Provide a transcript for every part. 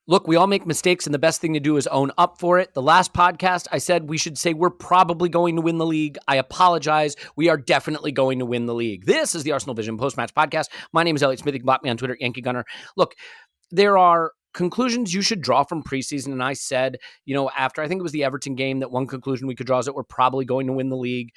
Look, we all make mistakes, and the best thing to do is own up for it. The last podcast, I said we should say we're probably going to win the league. I apologize. We are definitely going to win the league. This is the ArsenalVision Post-Match Podcast. My name is Elliot Smith. You can block me on Twitter, Yankee Gunner. Look, there are conclusions you should draw from preseason, and I said, after I think it was the Everton game, that one conclusion we could draw is that we're probably going to win the league.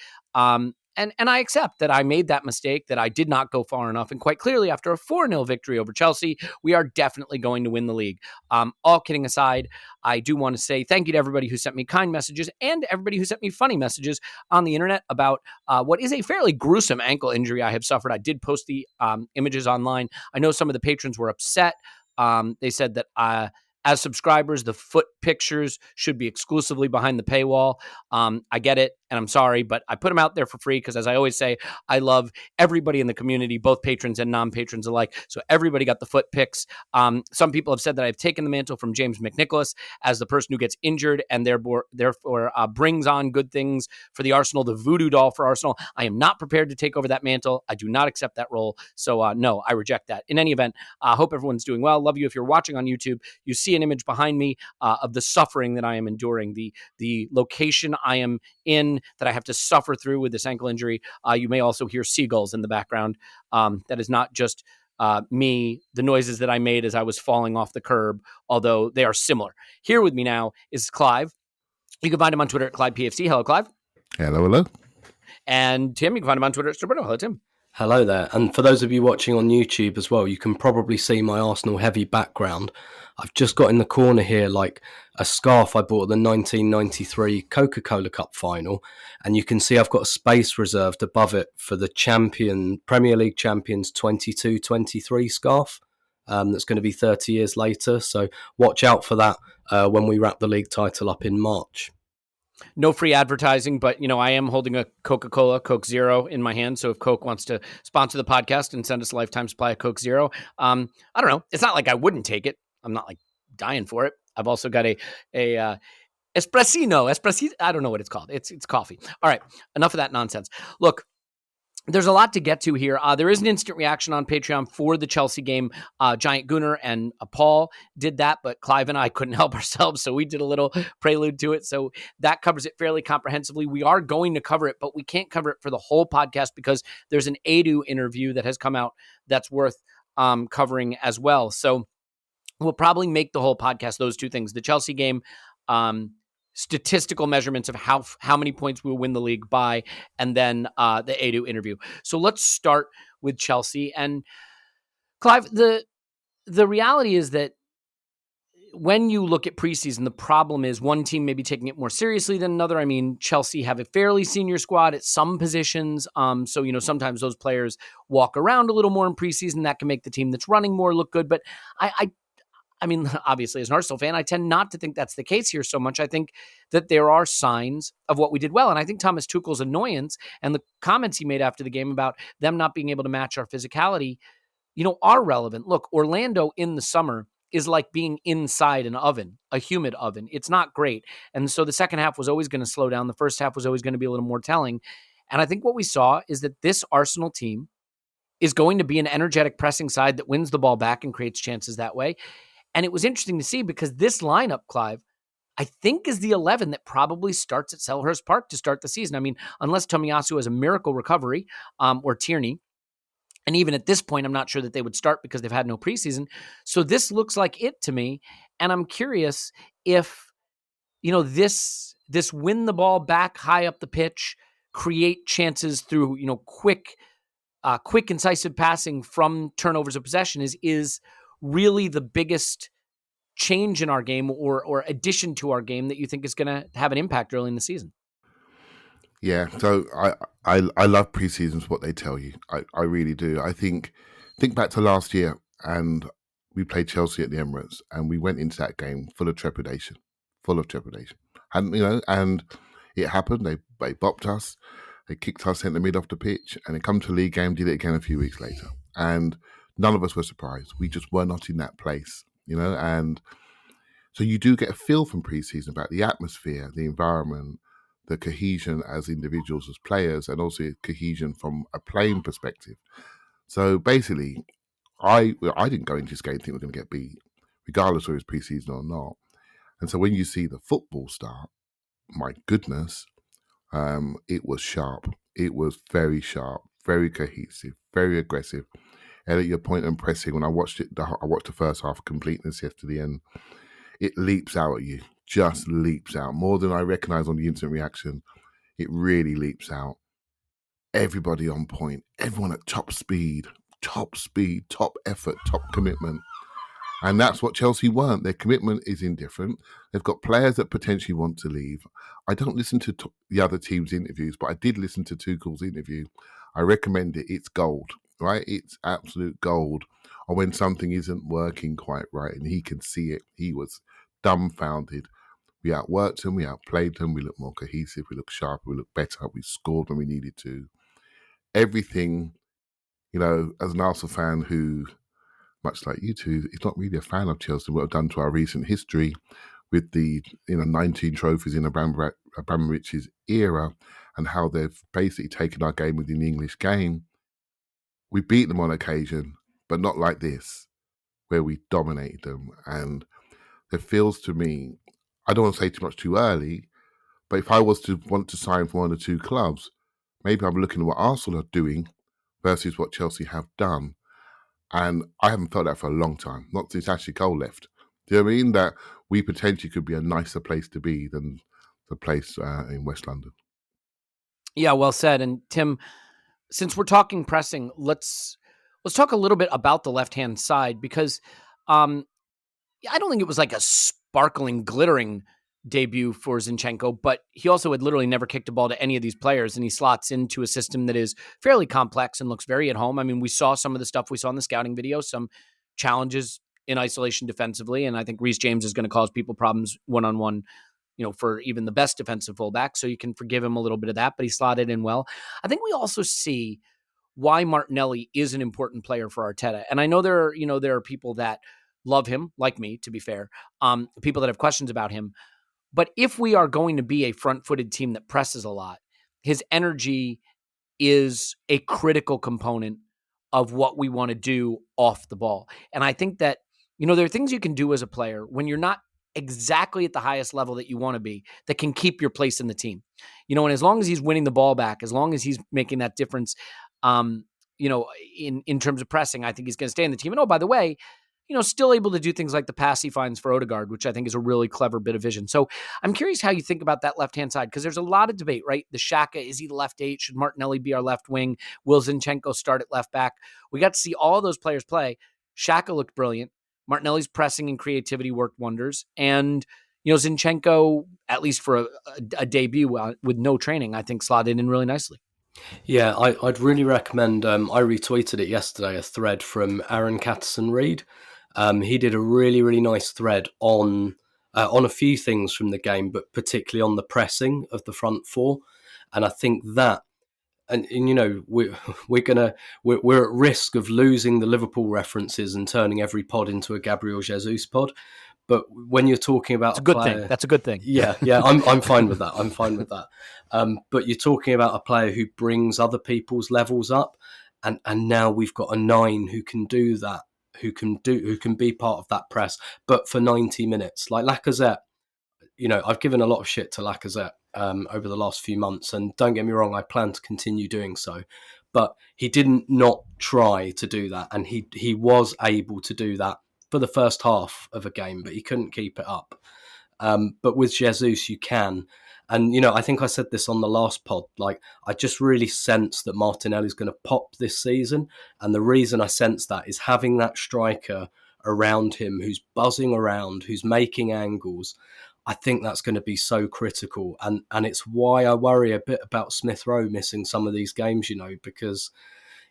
And I accept that I made that mistake, that I did not go far enough. And quite clearly, after a 4-0 victory over Chelsea, we are definitely going to win the league. All kidding aside, I do want to say thank you to everybody who sent me kind messages and everybody who sent me funny messages on the internet about what is a fairly gruesome ankle injury I have suffered. I did post the images online. I know some of the patrons were upset. They said that as subscribers, the foot pictures should be exclusively behind the paywall. I get it, and I'm sorry, but I put them out there for free because, as I always say, I love everybody in the community, both patrons and non-patrons alike. So everybody got the foot pics. Some people have said that I've taken the mantle from James McNicholas as the person who gets injured and therefore brings on good things for the Arsenal, the voodoo doll for Arsenal. I am not prepared to take over that mantle. I do not accept that role. So no, I reject that. In any event, I hope everyone's doing well. Love you. If you're watching on YouTube, you see an image behind me of the suffering that I am enduring, the location I am in that I have to suffer through with this ankle injury. You may also hear seagulls in the background. That is not just me, the noises that I made as I was falling off the curb, although they are similar. Here with me now is Clive. You can find him on Twitter at ClivePFC. Hello, Clive. Hello. And Tim, you can find him on Twitter at Roberto. Hello, Tim. Hello there. And for those of you watching on YouTube as well, you can probably see my Arsenal heavy background. I've just got in the corner here like a scarf I bought at the 1993 Coca-Cola Cup final. And you can see I've got a space reserved above it for the Premier League champions 22-23 scarf. That's going to be 30 years later. So watch out for that when we wrap the league title up in March. No free advertising, but, I am holding a Coca-Cola, Coke Zero in my hand. So if Coke wants to sponsor the podcast and send us a lifetime supply of Coke Zero, I don't know. It's not like I wouldn't take it. I'm not like dying for it. I've also got a espresso. I don't know what it's called. It's coffee. All right. Enough of that nonsense. Look, there's a lot to get to here. There is an instant reaction on Patreon for the Chelsea game. Giant Gunner and Paul did that, but Clive and I couldn't help ourselves, so we did a little prelude to it. So that covers it fairly comprehensively. We are going to cover it, but we can't cover it for the whole podcast because there's an Edu interview that has come out that's worth covering as well. So we'll probably make the whole podcast those two things: the Chelsea game, statistical measurements of how many points we'll win the league by, and then the Edu interview. So let's start with Chelsea. And Clive, the reality is that when you look at preseason, the problem is one team may be taking it more seriously than another. I mean, Chelsea have a fairly senior squad at some positions. So, sometimes those players walk around a little more in preseason. That can make the team that's running more look good. But I mean, obviously, as an Arsenal fan, I tend not to think that's the case here so much. I think that there are signs of what we did well. And I think Thomas Tuchel's annoyance and the comments he made after the game about them not being able to match our physicality, are relevant. Look, Orlando in the summer is like being inside an oven, a humid oven. It's not great. And so the second half was always going to slow down. The first half was always going to be a little more telling. And I think what we saw is that this Arsenal team is going to be an energetic pressing side that wins the ball back and creates chances that way. And it was interesting to see because this lineup, Clive, I think is the 11 that probably starts at Selhurst Park to start the season. I mean, unless Tomiyasu has a miracle recovery or Tierney. And even at this point, I'm not sure that they would start because they've had no preseason. So this looks like it to me. And I'm curious if, this win the ball back high up the pitch, create chances through, quick, incisive passing from turnovers of possession is really the biggest change in our game or addition to our game that you think is going to have an impact early in the season? Yeah, so I love preseasons, what they tell you. I really do. I think back to last year, and we played Chelsea at the Emirates, and we went into that game full of trepidation. And and it happened. They bopped us, they kicked us centre mid off the pitch, and they come to a league game, did it again a few weeks later, and none of us were surprised. We just were not in that place, and so you do get a feel from preseason about the atmosphere, the environment, the cohesion as individuals, as players, and also cohesion from a playing perspective. So basically, I didn't go into this game thinking we're going to get beat. regardless whether it's pre-season or not. And so when you see the football start, my goodness, it was sharp. It was very sharp, very cohesive, very aggressive. Elliot, your point on pressing, when I watched it, I watched the first half of completeness yesterday, and it leaps out at you, just leaps out. More than I recognise on the instant reaction, it really leaps out. Everybody on point, everyone at top speed, top effort, top commitment. And that's what Chelsea weren't. Their commitment is indifferent. They've got players that potentially want to leave. I don't listen to the other team's interviews, but I did listen to Tuchel's interview. I recommend it. It's gold, right? It's absolute gold. Or when something isn't working quite right and he can see it, he was dumbfounded. We outworked them, we outplayed them, we looked more cohesive, we looked sharper, we looked better, we scored when we needed to. Everything, as an Arsenal fan who, much like you two, is not really a fan of Chelsea, what have done to our recent history with the 19 trophies in Abramovich's era and how they've basically taken our game within the English game. We beat them on occasion, but not like this, where we dominated them. And it feels to me, I don't want to say too much too early, but if I was to want to sign for one of the two clubs, maybe I'm looking at what Arsenal are doing versus what Chelsea have done. And I haven't felt that for a long time, not since Ashley Cole left. Do you know what I mean? That we potentially could be a nicer place to be than the place in West London. Yeah, well said. And Tim, since we're talking pressing, let's talk a little bit about the left-hand side, because I don't think it was like a sparkling, glittering debut for Zinchenko, but he also had literally never kicked a ball to any of these players, and he slots into a system that is fairly complex and looks very at home. I mean, we saw some of the stuff we saw in the scouting video, some challenges in isolation defensively, and I think Reece James is going to cause people problems one-on-one, for even the best defensive fullback, so you can forgive him a little bit of that, but he slotted in well. I think we also see why Martinelli is an important player for Arteta, and I know there are people that love him, like me, to be fair, people that have questions about him. But if we are going to be a front-footed team that presses a lot, his energy is a critical component of what we want to do off the ball. And I think that, there are things you can do as a player when you're not exactly at the highest level that you want to be that can keep your place in the team. And as long as he's winning the ball back, as long as he's making that difference, in terms of pressing, I think he's going to stay in the team. And oh, by the way, still able to do things like the pass he finds for Odegaard, which I think is a really clever bit of vision. So I'm curious how you think about that left-hand side, because there's a lot of debate, right? The Xhaka, is he the left 8? Should Martinelli be our left wing? Will Zinchenko start at left back? We got to see all those players play. Xhaka looked brilliant. Martinelli's pressing and creativity worked wonders. And, Zinchenko, at least for a debut with no training, I think slotted in really nicely. Yeah, I'd really recommend, I retweeted it yesterday, a thread from Aaron Catterson-Reed. He did a really, really nice thread on a few things from the game, but particularly on the pressing of the front four. And I think that, and we're at risk of losing the Liverpool references and turning every pod into a Gabriel Jesus pod. But when you're talking about a good thing, that's a good thing. Yeah, I'm fine with that. I'm fine with that. But you're talking about a player who brings other people's levels up, and now we've got a 9 who can do that. Who can be part of that press, but for 90 minutes. Like Lacazette, I've given a lot of shit to Lacazette over the last few months, and don't get me wrong, I plan to continue doing so. But he didn't not try to do that, and he was able to do that for the first half of a game, but he couldn't keep it up. But with Jesus, you can. And, I think I said this on the last pod, like, I just really sense that Martinelli's going to pop this season. And the reason I sense that is having that striker around him who's buzzing around, who's making angles. I think that's going to be so critical. And it's why I worry a bit about Smith Rowe missing some of these games, because,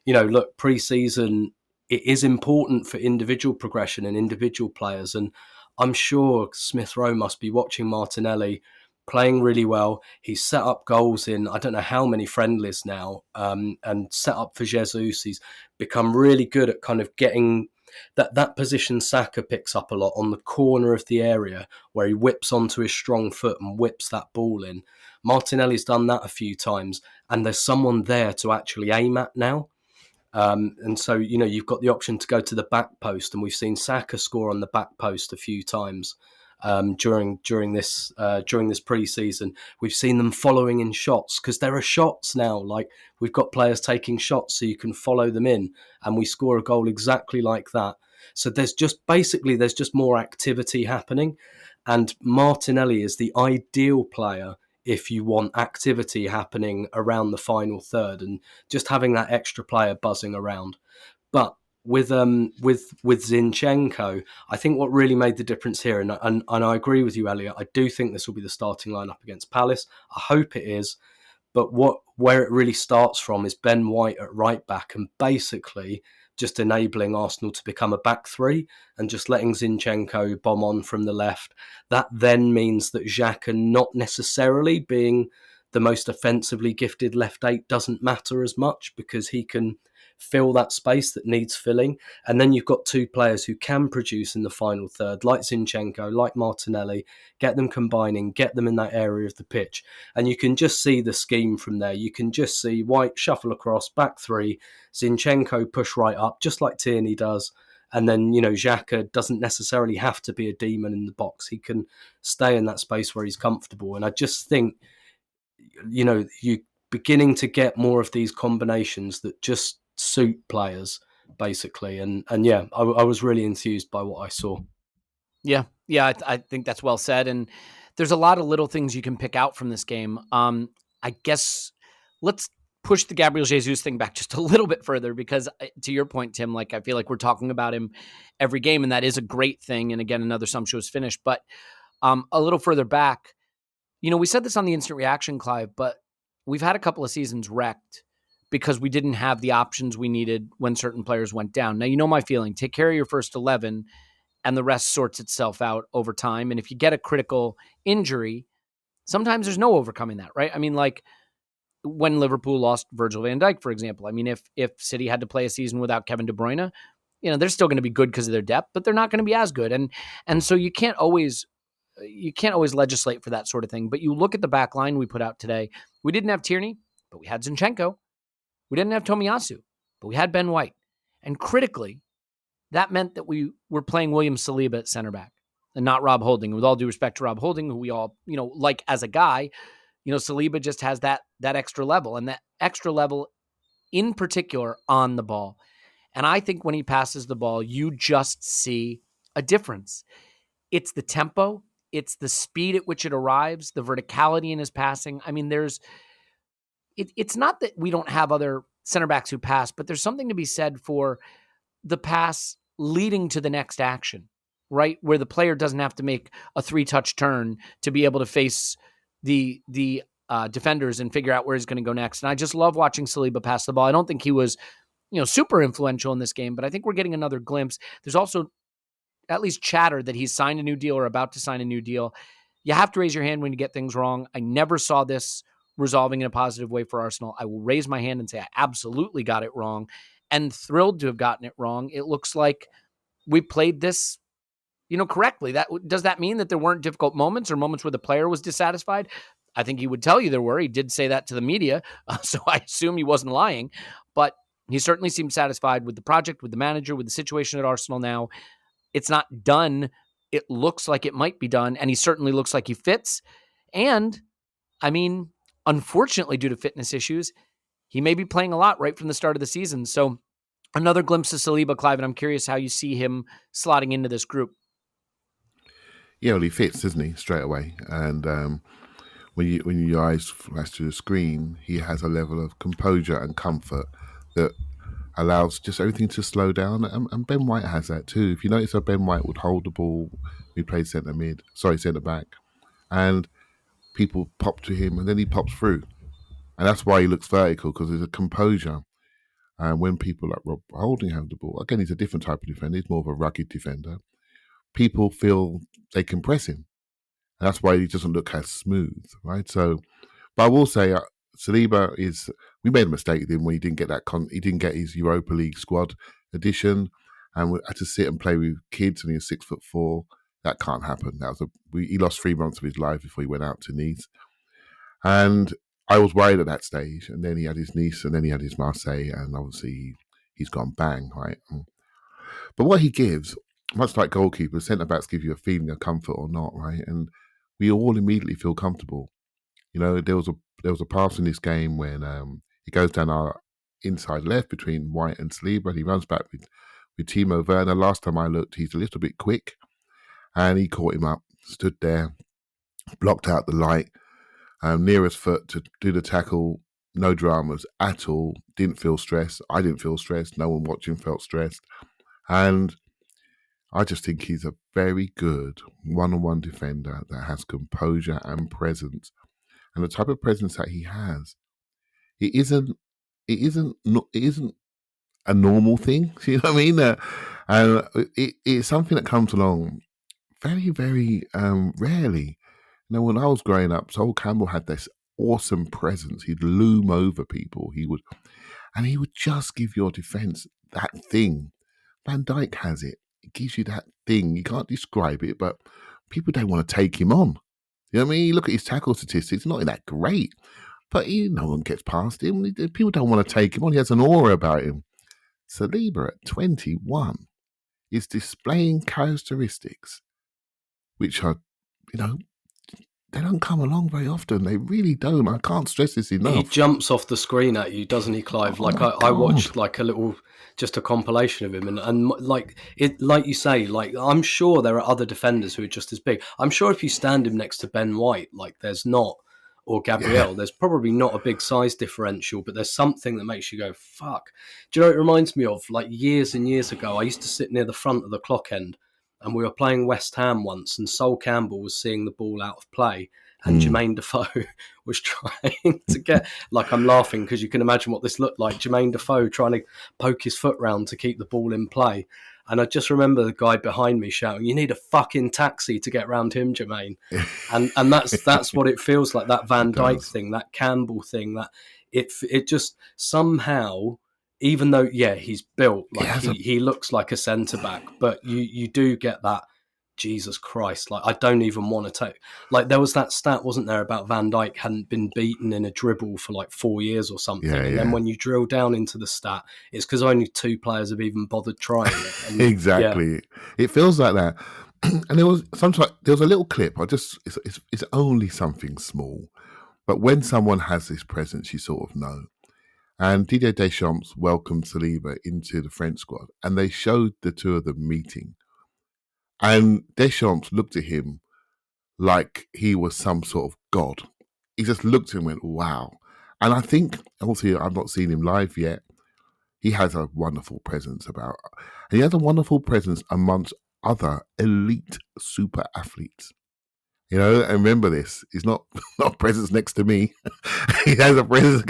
look, pre-season, it is important for individual progression and individual players. And I'm sure Smith Rowe must be watching Martinelli playing really well. He's set up goals in I don't know how many friendlies now, and set up for Jesus. He's become really good at kind of getting that position Saka picks up a lot on the corner of the area where he whips onto his strong foot and whips that ball in. Martinelli's done that a few times, and there's someone there to actually aim at now. And so, you've got the option to go to the back post, and we've seen Saka score on the back post a few times during this pre-season. We've seen them following in shots, because there are shots now. Like, we've got players taking shots, so you can follow them in, and we score a goal exactly like that. So there's just more activity happening, and Martinelli is the ideal player if you want activity happening around the final third and just having that extra player buzzing around. But with Zinchenko, I think what really made the difference here, and I agree with you, Elliot, I do think this will be the starting lineup against Palace. I hope it is. But where it really starts from is Ben White at right back, and basically just enabling Arsenal to become a back three and just letting Zinchenko bomb on from the left. That then means that Xhaka, not necessarily being the most offensively gifted left eight, doesn't matter as much, because he can fill that space that needs filling. And then you've got two players who can produce in the final third, like Zinchenko, like Martinelli, get them combining, get them in that area of the pitch. And you can just see the scheme from there. You can just see White shuffle across, back three, Zinchenko push right up, just like Tierney does. And then, Xhaka doesn't necessarily have to be a demon in the box. He can stay in that space where he's comfortable. And I just think, you're beginning to get more of these combinations that just suit players, basically. And yeah, I was really enthused by what I saw. Yeah, I think that's well said. And there's a lot of little things you can pick out from this game. I guess let's push the Gabriel Jesus thing back just a little bit further, because to your point, Tim, like, I feel like we're talking about him every game, and that is a great thing. And again, another sumptuous finish. But a little further back, we said this on the instant reaction, Clive, but we've had a couple of seasons wrecked because we didn't have the options we needed when certain players went down. Now, my feeling. Take care of your first 11, and the rest sorts itself out over time. And if you get a critical injury, sometimes there's no overcoming that, right? I mean, like when Liverpool lost Virgil van Dijk, for example. I mean, if City had to play a season without Kevin De Bruyne, they're still going to be good because of their depth, but they're not going to be as good. And so you can't always legislate for that sort of thing. But you look at the back line we put out today. We didn't have Tierney, but we had Zinchenko. We didn't have Tomiyasu, but we had Ben White. And critically, that meant that we were playing William Saliba at center back and not Rob Holding. With all due respect to Rob Holding, who we all, like as a guy, Saliba just has that extra level, and that extra level in particular on the ball. And I think when he passes the ball, you just see a difference. It's the tempo. It's the speed at which it arrives, the verticality in his passing. I mean, it's not that we don't have other center backs who pass, but there's something to be said for the pass leading to the next action, right? Where the player doesn't have to make a 3-touch turn to be able to face the defenders and figure out where he's going to go next. And I just love watching Saliba pass the ball. I don't think he was, super influential in this game, but I think we're getting another glimpse. There's also at least chatter that he's signed a new deal or about to sign a new deal. You have to raise your hand when you get things wrong. I never saw this resolving in a positive way for Arsenal. I will raise my hand and say I absolutely got it wrong, and thrilled to have gotten it wrong. It looks like we played this, correctly. Does that mean that there weren't difficult moments or moments where the player was dissatisfied? I think he would tell you there were. He did say that to the media, so I assume he wasn't lying. But he certainly seemed satisfied with the project, with the manager, with the situation at Arsenal now. It's not done. It looks like it might be done, and he certainly looks like he fits. And, I mean, unfortunately, due to fitness issues, he may be playing a lot right from the start of the season. So another glimpse of Saliba, Clive, and I'm curious how you see him slotting into this group. Yeah, well, he fits, doesn't he, straight away? And when your eyes flash to the screen, he has a level of composure and comfort that allows just everything to slow down. And Ben White has that too. If you notice how Ben White would hold the ball, he played centre back, and people pop to him, and then he pops through. And that's why he looks vertical, because there's a composure. And when people like Rob Holding have the ball, again, he's a different type of defender. He's more of a rugged defender. People feel they can press him. And that's why he doesn't look as smooth, right? So, but I will say, Saliba we made a mistake with him when he didn't get he didn't get his Europa League squad edition, and we had to sit and play with kids, and he was 6'4". That can't happen. He lost 3 months of his life before he went out to Nice. And I was worried at that stage, and then he had his Nice, and then he had his Marseille, and obviously he's gone bang, right? But what he gives, much like goalkeepers, centre-backs give you a feeling of comfort or not, right? And we all immediately feel comfortable. You know, there was a pass in this game when he goes down our inside left between White and Saliba, and he runs back with Timo Werner. Last time I looked, he's a little bit quick, and he caught him up, stood there, blocked out the light, near his foot to do the tackle. No dramas at all. Didn't feel stressed. I didn't feel stressed. No one watching felt stressed. And I just think he's a very good one-on-one defender that has composure and presence. And the type of presence that he has, it isn't a normal thing. You know what I mean? And it's something that comes along very, very rarely. You know, when I was growing up, Sol Campbell had this awesome presence. He'd loom over people. He would just give your defense that thing. Van Dijk has it. It gives you that thing. You can't describe it, but people don't want to take him on. You know what I mean? You look at his tackle statistics, not that great, but no one gets past him. People don't want to take him on. He has an aura about him. Saliba at 21 is displaying characteristics which are, you know, they don't come along very often. They really don't. I can't stress this enough. He jumps off the screen at you, doesn't he, Clive? Like I watched like just a compilation of him, and like you say, like I'm sure there are other defenders who are just as big. I'm sure if you stand him next to Ben White, like there's not, or Gabriel, there's probably not a big size differential, but there's something that makes you go, fuck. Do you know what it reminds me of? Like years and years ago, I used to sit near the front of the clock end, and we were playing West Ham once, and Sol Campbell was seeing the ball out of play, and Jermaine Defoe was trying to get, like, I'm laughing because you can imagine what this looked like. Jermaine Defoe trying to poke his foot round to keep the ball in play. And I just remember the guy behind me shouting, "You need a fucking taxi to get round him, Jermaine." And that's what it feels like, that Van Dijk thing, that Campbell thing, that it just somehow, even though, he's built, like he looks like a centre-back, but you do get that, Jesus Christ, like I don't even want to take, like there was that stat, wasn't there, about Van Dijk hadn't been beaten in a dribble for like 4 years or something. Then when you drill down into the stat, it's because only 2 players have even bothered trying it. And, exactly. It feels like that. And there was a little clip. It's only something small, but when someone has this presence, you sort of know. And Didier Deschamps welcomed Saliba into the French squad, and they showed the two of them meeting. And Deschamps looked at him like he was some sort of god. He just looked at him and went, wow. And I think, obviously, I've not seen him live yet. He has a wonderful presence and he has a wonderful presence amongst other elite super athletes. You know, and remember this, he's not a presence next to me. He has a presence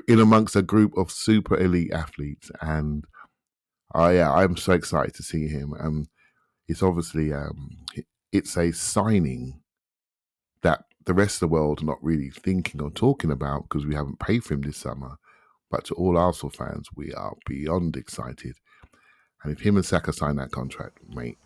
in amongst a group of super elite athletes. And I'm so excited to see him. It's obviously it's a signing that the rest of the world are not really thinking or talking about because we haven't paid for him this summer. But to all Arsenal fans, we are beyond excited. And if him and Saka sign that contract, mate,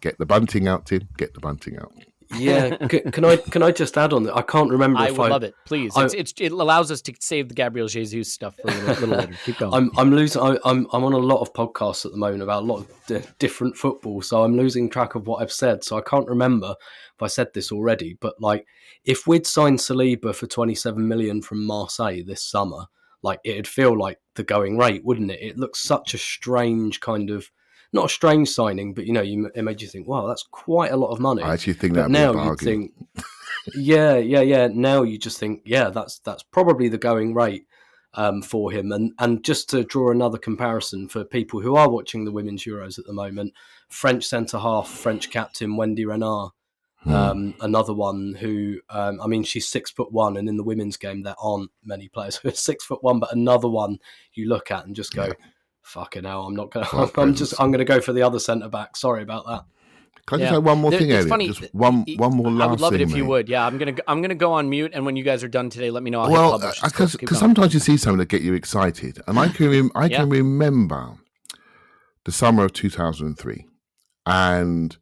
get the bunting out, Tim. Get the bunting out. Yeah, can I just add on that? I can't remember. I would love it, please. It allows us to save the Gabriel Jesus stuff for a little later. Keep going. I'm losing. I'm on a lot of podcasts at the moment about a lot of different football, so I'm losing track of what I've said. So I can't remember if I said this already. But like, if we'd signed Saliba for 27 million from Marseille this summer, like it'd feel like the going rate, wouldn't it? It looks such a strange kind of. Not a strange signing, but it made you think, wow, that's quite a lot of money. I actually think that'd be a bargain. Yeah. Now you just think, that's probably the going rate for him. And just to draw another comparison for people who are watching the Women's Euros at the moment, French centre-half, French captain Wendy Renard, another one who, she's 6'1", and in the women's game there aren't many players who are 6'1", but another one you look at and just go, fucking hell, I'm not going to, I'm going to go for the other centre-back. Sorry about that. Can I just say one more thing, Elliot? Just one more last thing, I would love it if mate. You would. Yeah, I'm gonna go on mute, and when you guys are done today, let me know. Because sometimes you see something that get you excited, and I can remember the summer of 2003, and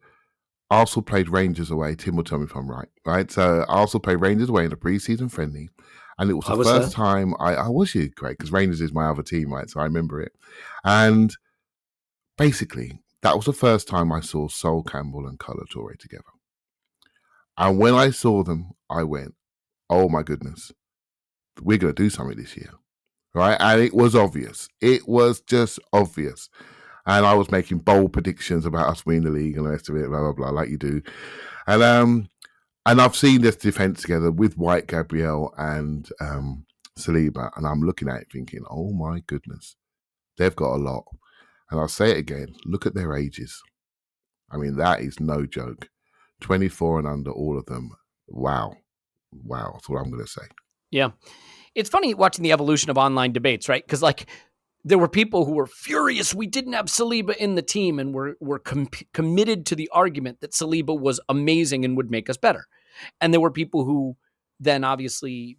Arsenal played Rangers away. Tim will tell me if I'm right. Right, so Arsenal played Rangers away in a pre-season friendly, And it was I the was first there. time I was you, Craig, because Rangers is my other team, right? So I remember it. And basically, that was the first time I saw Sol Campbell and Kolo Touré together. And when I saw them, I went, oh my goodness, we're going to do something this year, right? And it was obvious. It was just obvious. And I was making bold predictions about us winning the league and the rest of it, blah, blah, blah, like you do. And I've seen this defence together with White, Gabriel and Saliba, and I'm looking at it thinking, oh my goodness, they've got a lot. And I'll say it again, look at their ages. I mean, that is no joke. 24 and under, all of them. Wow. That's what I'm going to say. Yeah. It's funny watching the evolution of online debates, right? Because there were people who were furious we didn't have Saliba in the team and were committed to the argument that Saliba was amazing and would make us better. And there were people who then obviously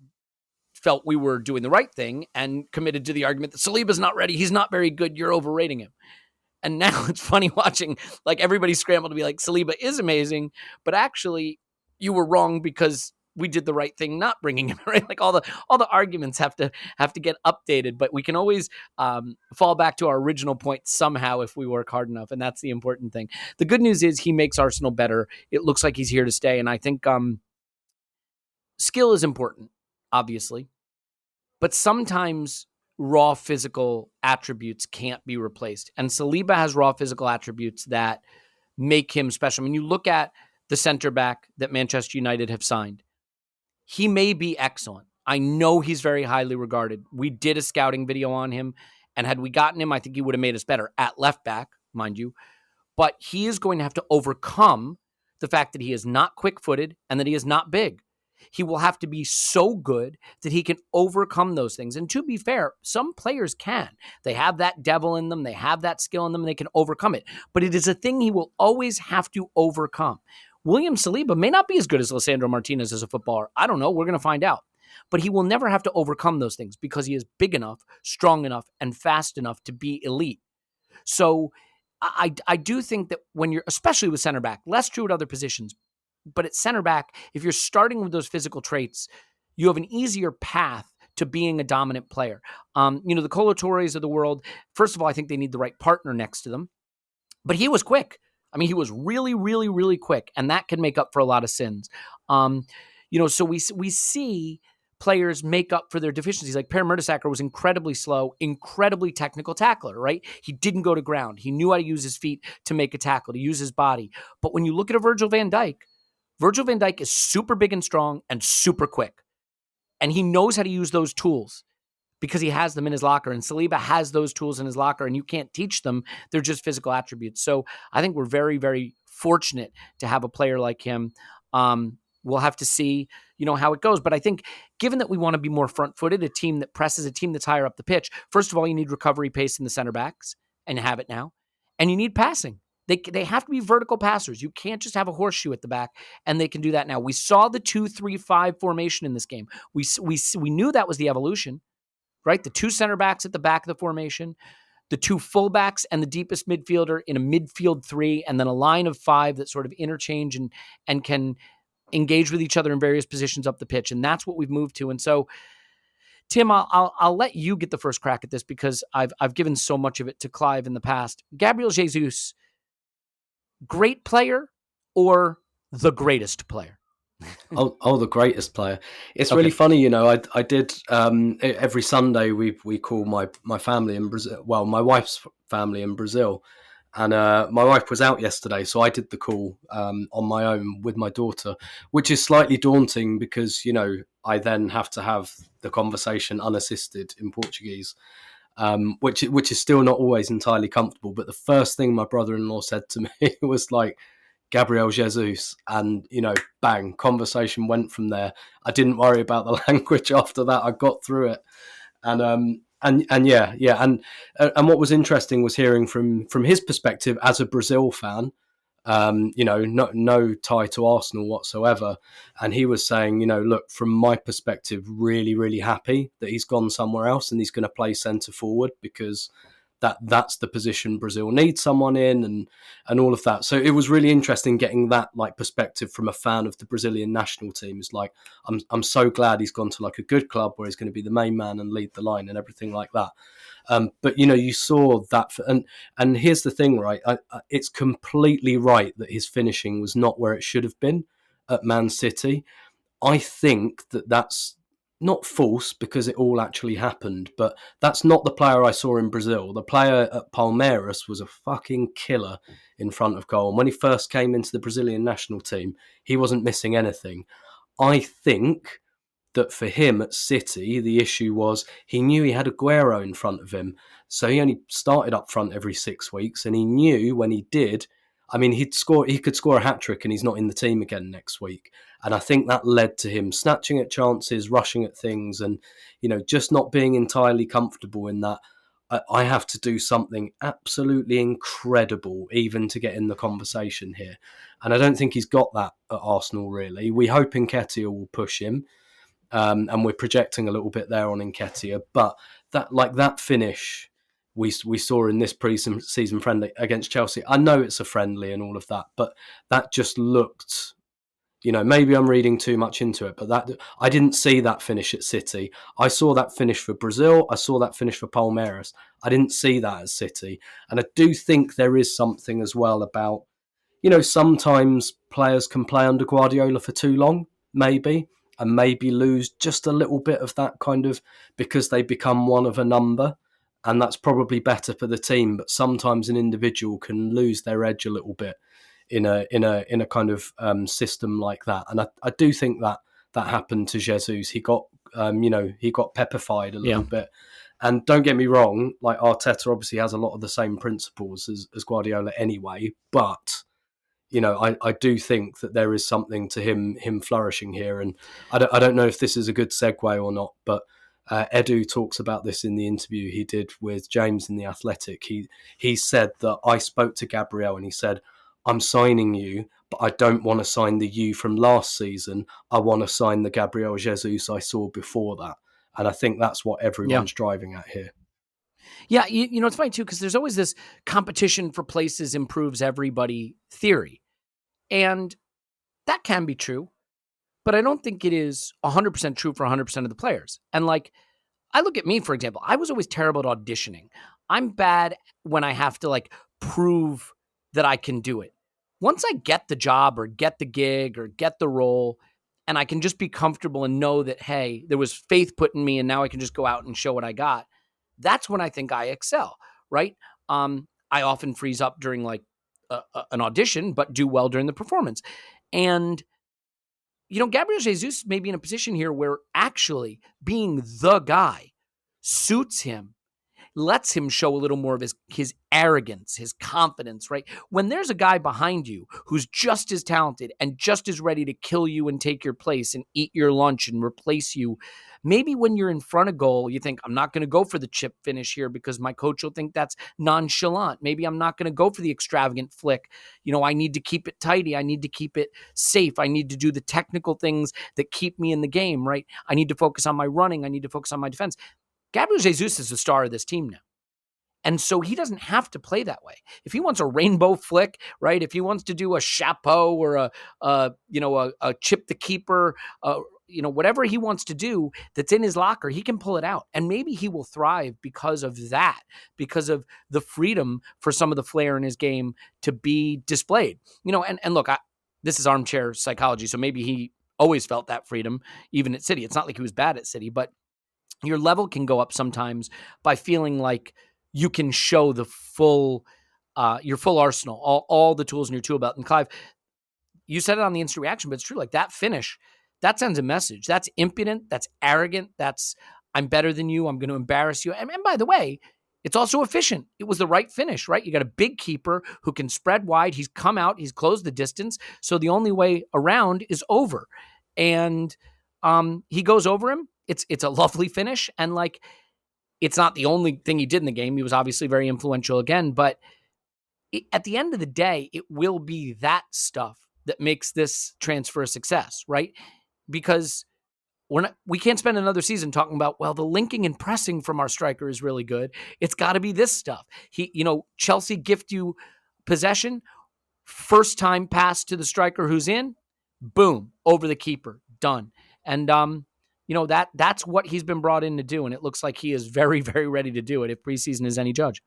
felt we were doing the right thing and committed to the argument that Saliba's not ready. He's not very good. You're overrating him. And now it's funny watching everybody scramble to be like, Saliba is amazing, but actually you were wrong because we did the right thing not bringing him, right? All the arguments have to get updated, but we can always fall back to our original point somehow if we work hard enough, and that's the important thing. The good news is he makes Arsenal better. It looks like he's here to stay, and I think skill is important, obviously, but sometimes raw physical attributes can't be replaced. And Saliba has raw physical attributes that make him special. I mean, you look at the center back that Manchester United have signed. He may be excellent. I know he's very highly regarded. We did a scouting video on him, and had we gotten him, I think he would have made us better at left back, mind you. But he is going to have to overcome the fact that he is not quick-footed and that he is not big. He will have to be so good that he can overcome those things. And to be fair, some players can. They have that devil in them. They have that skill in them. And they can overcome it. But it is a thing he will always have to overcome. William Saliba may not be as good as Lisandro Martinez as a footballer. I don't know. We're going to find out. But he will never have to overcome those things because he is big enough, strong enough, and fast enough to be elite. So I do think that when you're, especially with center back, less true at other positions, but at center back, if you're starting with those physical traits, you have an easier path to being a dominant player. The Kolo Tourés of the world, first of all, I think they need the right partner next to them. But he was quick. I mean, he was really, really, really quick, and that can make up for a lot of sins. So we see players make up for their deficiencies. Like Per Mertesacker was incredibly slow, incredibly technical tackler, right? He didn't go to ground. He knew how to use his feet to make a tackle, to use his body. But when you look at a Virgil van Dijk is super big and strong and super quick. And he knows how to use those tools because he has them in his locker. And Saliba has those tools in his locker, and you can't teach them. They're just physical attributes. So I think we're very, very fortunate to have a player like him. We'll have to see, how it goes. But I think given that we want to be more front-footed, a team that presses, a team that's higher up the pitch, first of all, you need recovery pace in the center backs, and have it now. And you need passing. They have to be vertical passers. You can't just have a horseshoe at the back, and they can do that now. We saw the 2-3-5 formation in this game. We knew that was the evolution, right? The two center backs at the back of the formation, the two fullbacks and the deepest midfielder in a midfield three, and then a line of five that sort of interchange and can engage with each other in various positions up the pitch. And that's what we've moved to. And so, Tim, I'll let you get the first crack at this because I've given so much of it to Clive in the past. Gabriel Jesus, great player or the greatest player? the greatest player. It's really funny, I did every Sunday we call my family in Brazil, well, my wife's family in Brazil, and my wife was out yesterday, so I did the call on my own with my daughter, which is slightly daunting because I then have to have the conversation unassisted in Portuguese, which is still not always entirely comfortable. But the first thing my brother-in-law said to me was like, Gabriel Jesus, and bang, conversation went from there. I didn't worry about the language after that. I got through it, and what was interesting was hearing from his perspective as a Brazil fan, no tie to Arsenal whatsoever, and he was saying, look, from my perspective, really, really happy that he's gone somewhere else and he's going to play centre forward because that's the position Brazil needs someone in, and all of that. So it was really interesting getting that like perspective from a fan of the Brazilian national team. It's like I'm so glad he's gone to like a good club where he's going to be the main man and lead the line and everything like that. But you saw that, and here's the thing, right? It's completely right that his finishing was not where it should have been at Man City. I think that's not false because it all actually happened, but that's not the player I saw in Brazil. The player at Palmeiras was a fucking killer in front of goal. And when he first came into the Brazilian national team, he wasn't missing anything. I think that for him at City, the issue was he knew he had Aguero in front of him. So he only started up front every 6 weeks, and he knew when he did, I mean, he could score a hat-trick and he's not in the team again next week. And I think that led to him snatching at chances, rushing at things, and, just not being entirely comfortable in that. I have to do something absolutely incredible even to get in the conversation here. And I don't think he's got that at Arsenal, really. We hope Nketiah will push him. And we're projecting a little bit there on Nketiah. But that finish we saw in this pre-season friendly against Chelsea. I know it's a friendly and all of that, but that just looked, maybe I'm reading too much into it, but that I didn't see that finish at City. I saw that finish for Brazil. I saw that finish for Palmeiras. I didn't see that at City. And I do think there is something as well about, sometimes players can play under Guardiola for too long, maybe, and maybe lose just a little bit of that kind of, because they become one of a number. And that's probably better for the team, but sometimes an individual can lose their edge a little bit in a kind of system like that. And I do think that happened to Jesus. He got he got peppified a little bit. And don't get me wrong, like Arteta obviously has a lot of the same principles as Guardiola anyway, but I do think that there is something to him flourishing here. And I don't know if this is a good segue or not, but Edu talks about this in the interview he did with James in The Athletic. He said that I spoke to Gabriel and he said, I'm signing you, but I don't want to sign the you from last season. I want to sign the Gabriel Jesus I saw before that. And I think that's what everyone's driving at here. Yeah, it's funny too, because there's always this competition for places improves everybody theory. And that can be true, but I don't think it is 100% true for 100% of the players. And like, I look at me, for example, I was always terrible at auditioning. I'm bad when I have to like prove that I can do it. Once I get the job or get the gig or get the role, and I can just be comfortable and know that, hey, there was faith put in me and now I can just go out and show what I got. That's when I think I excel, right? I often freeze up during like an audition, but do well during the performance. And, Gabriel Jesus may be in a position here where actually being the guy suits him, lets him show a little more of his arrogance, his confidence, right? When there's a guy behind you who's just as talented and just as ready to kill you and take your place and eat your lunch and replace you, maybe when you're in front of goal, you think, I'm not going to go for the chip finish here because my coach will think that's nonchalant. Maybe I'm not going to go for the extravagant flick. I need to keep it tidy. I need to keep it safe. I need to do the technical things that keep me in the game, right? I need to focus on my running. I need to focus on my defense. Gabriel Jesus is the star of this team now. And so he doesn't have to play that way. If he wants a rainbow flick, right? If he wants to do a chapeau or a chip the keeper, whatever he wants to do that's in his locker, he can pull it out. And maybe he will thrive because of that, because of the freedom for some of the flair in his game to be displayed. And look, this is armchair psychology. So maybe he always felt that freedom, even at City. It's not like he was bad at City, but your level can go up sometimes by feeling like you can show the your full arsenal, all the tools in your tool belt. And Clive, you said it on the instant reaction, but it's true. Like that finish, that sends a message. That's impudent. That's arrogant. That's I'm better than you. I'm going to embarrass you. And by the way, it's also efficient. It was the right finish, right? You got a big keeper who can spread wide. He's come out. He's closed the distance. So the only way around is over. And he goes over him. It's a lovely finish. And like, it's not the only thing he did in the game. He was obviously very influential again, but at the end of the day, it will be that stuff that makes this transfer a success, right? Because we can't spend another season talking about, well, the linking and pressing from our striker is really good. It's got to be this stuff. Chelsea gift you possession, first time pass to the striker who's in, boom, over the keeper, done. And that's what he's been brought in to do, and it looks like he is very, very ready to do it if preseason is any judge.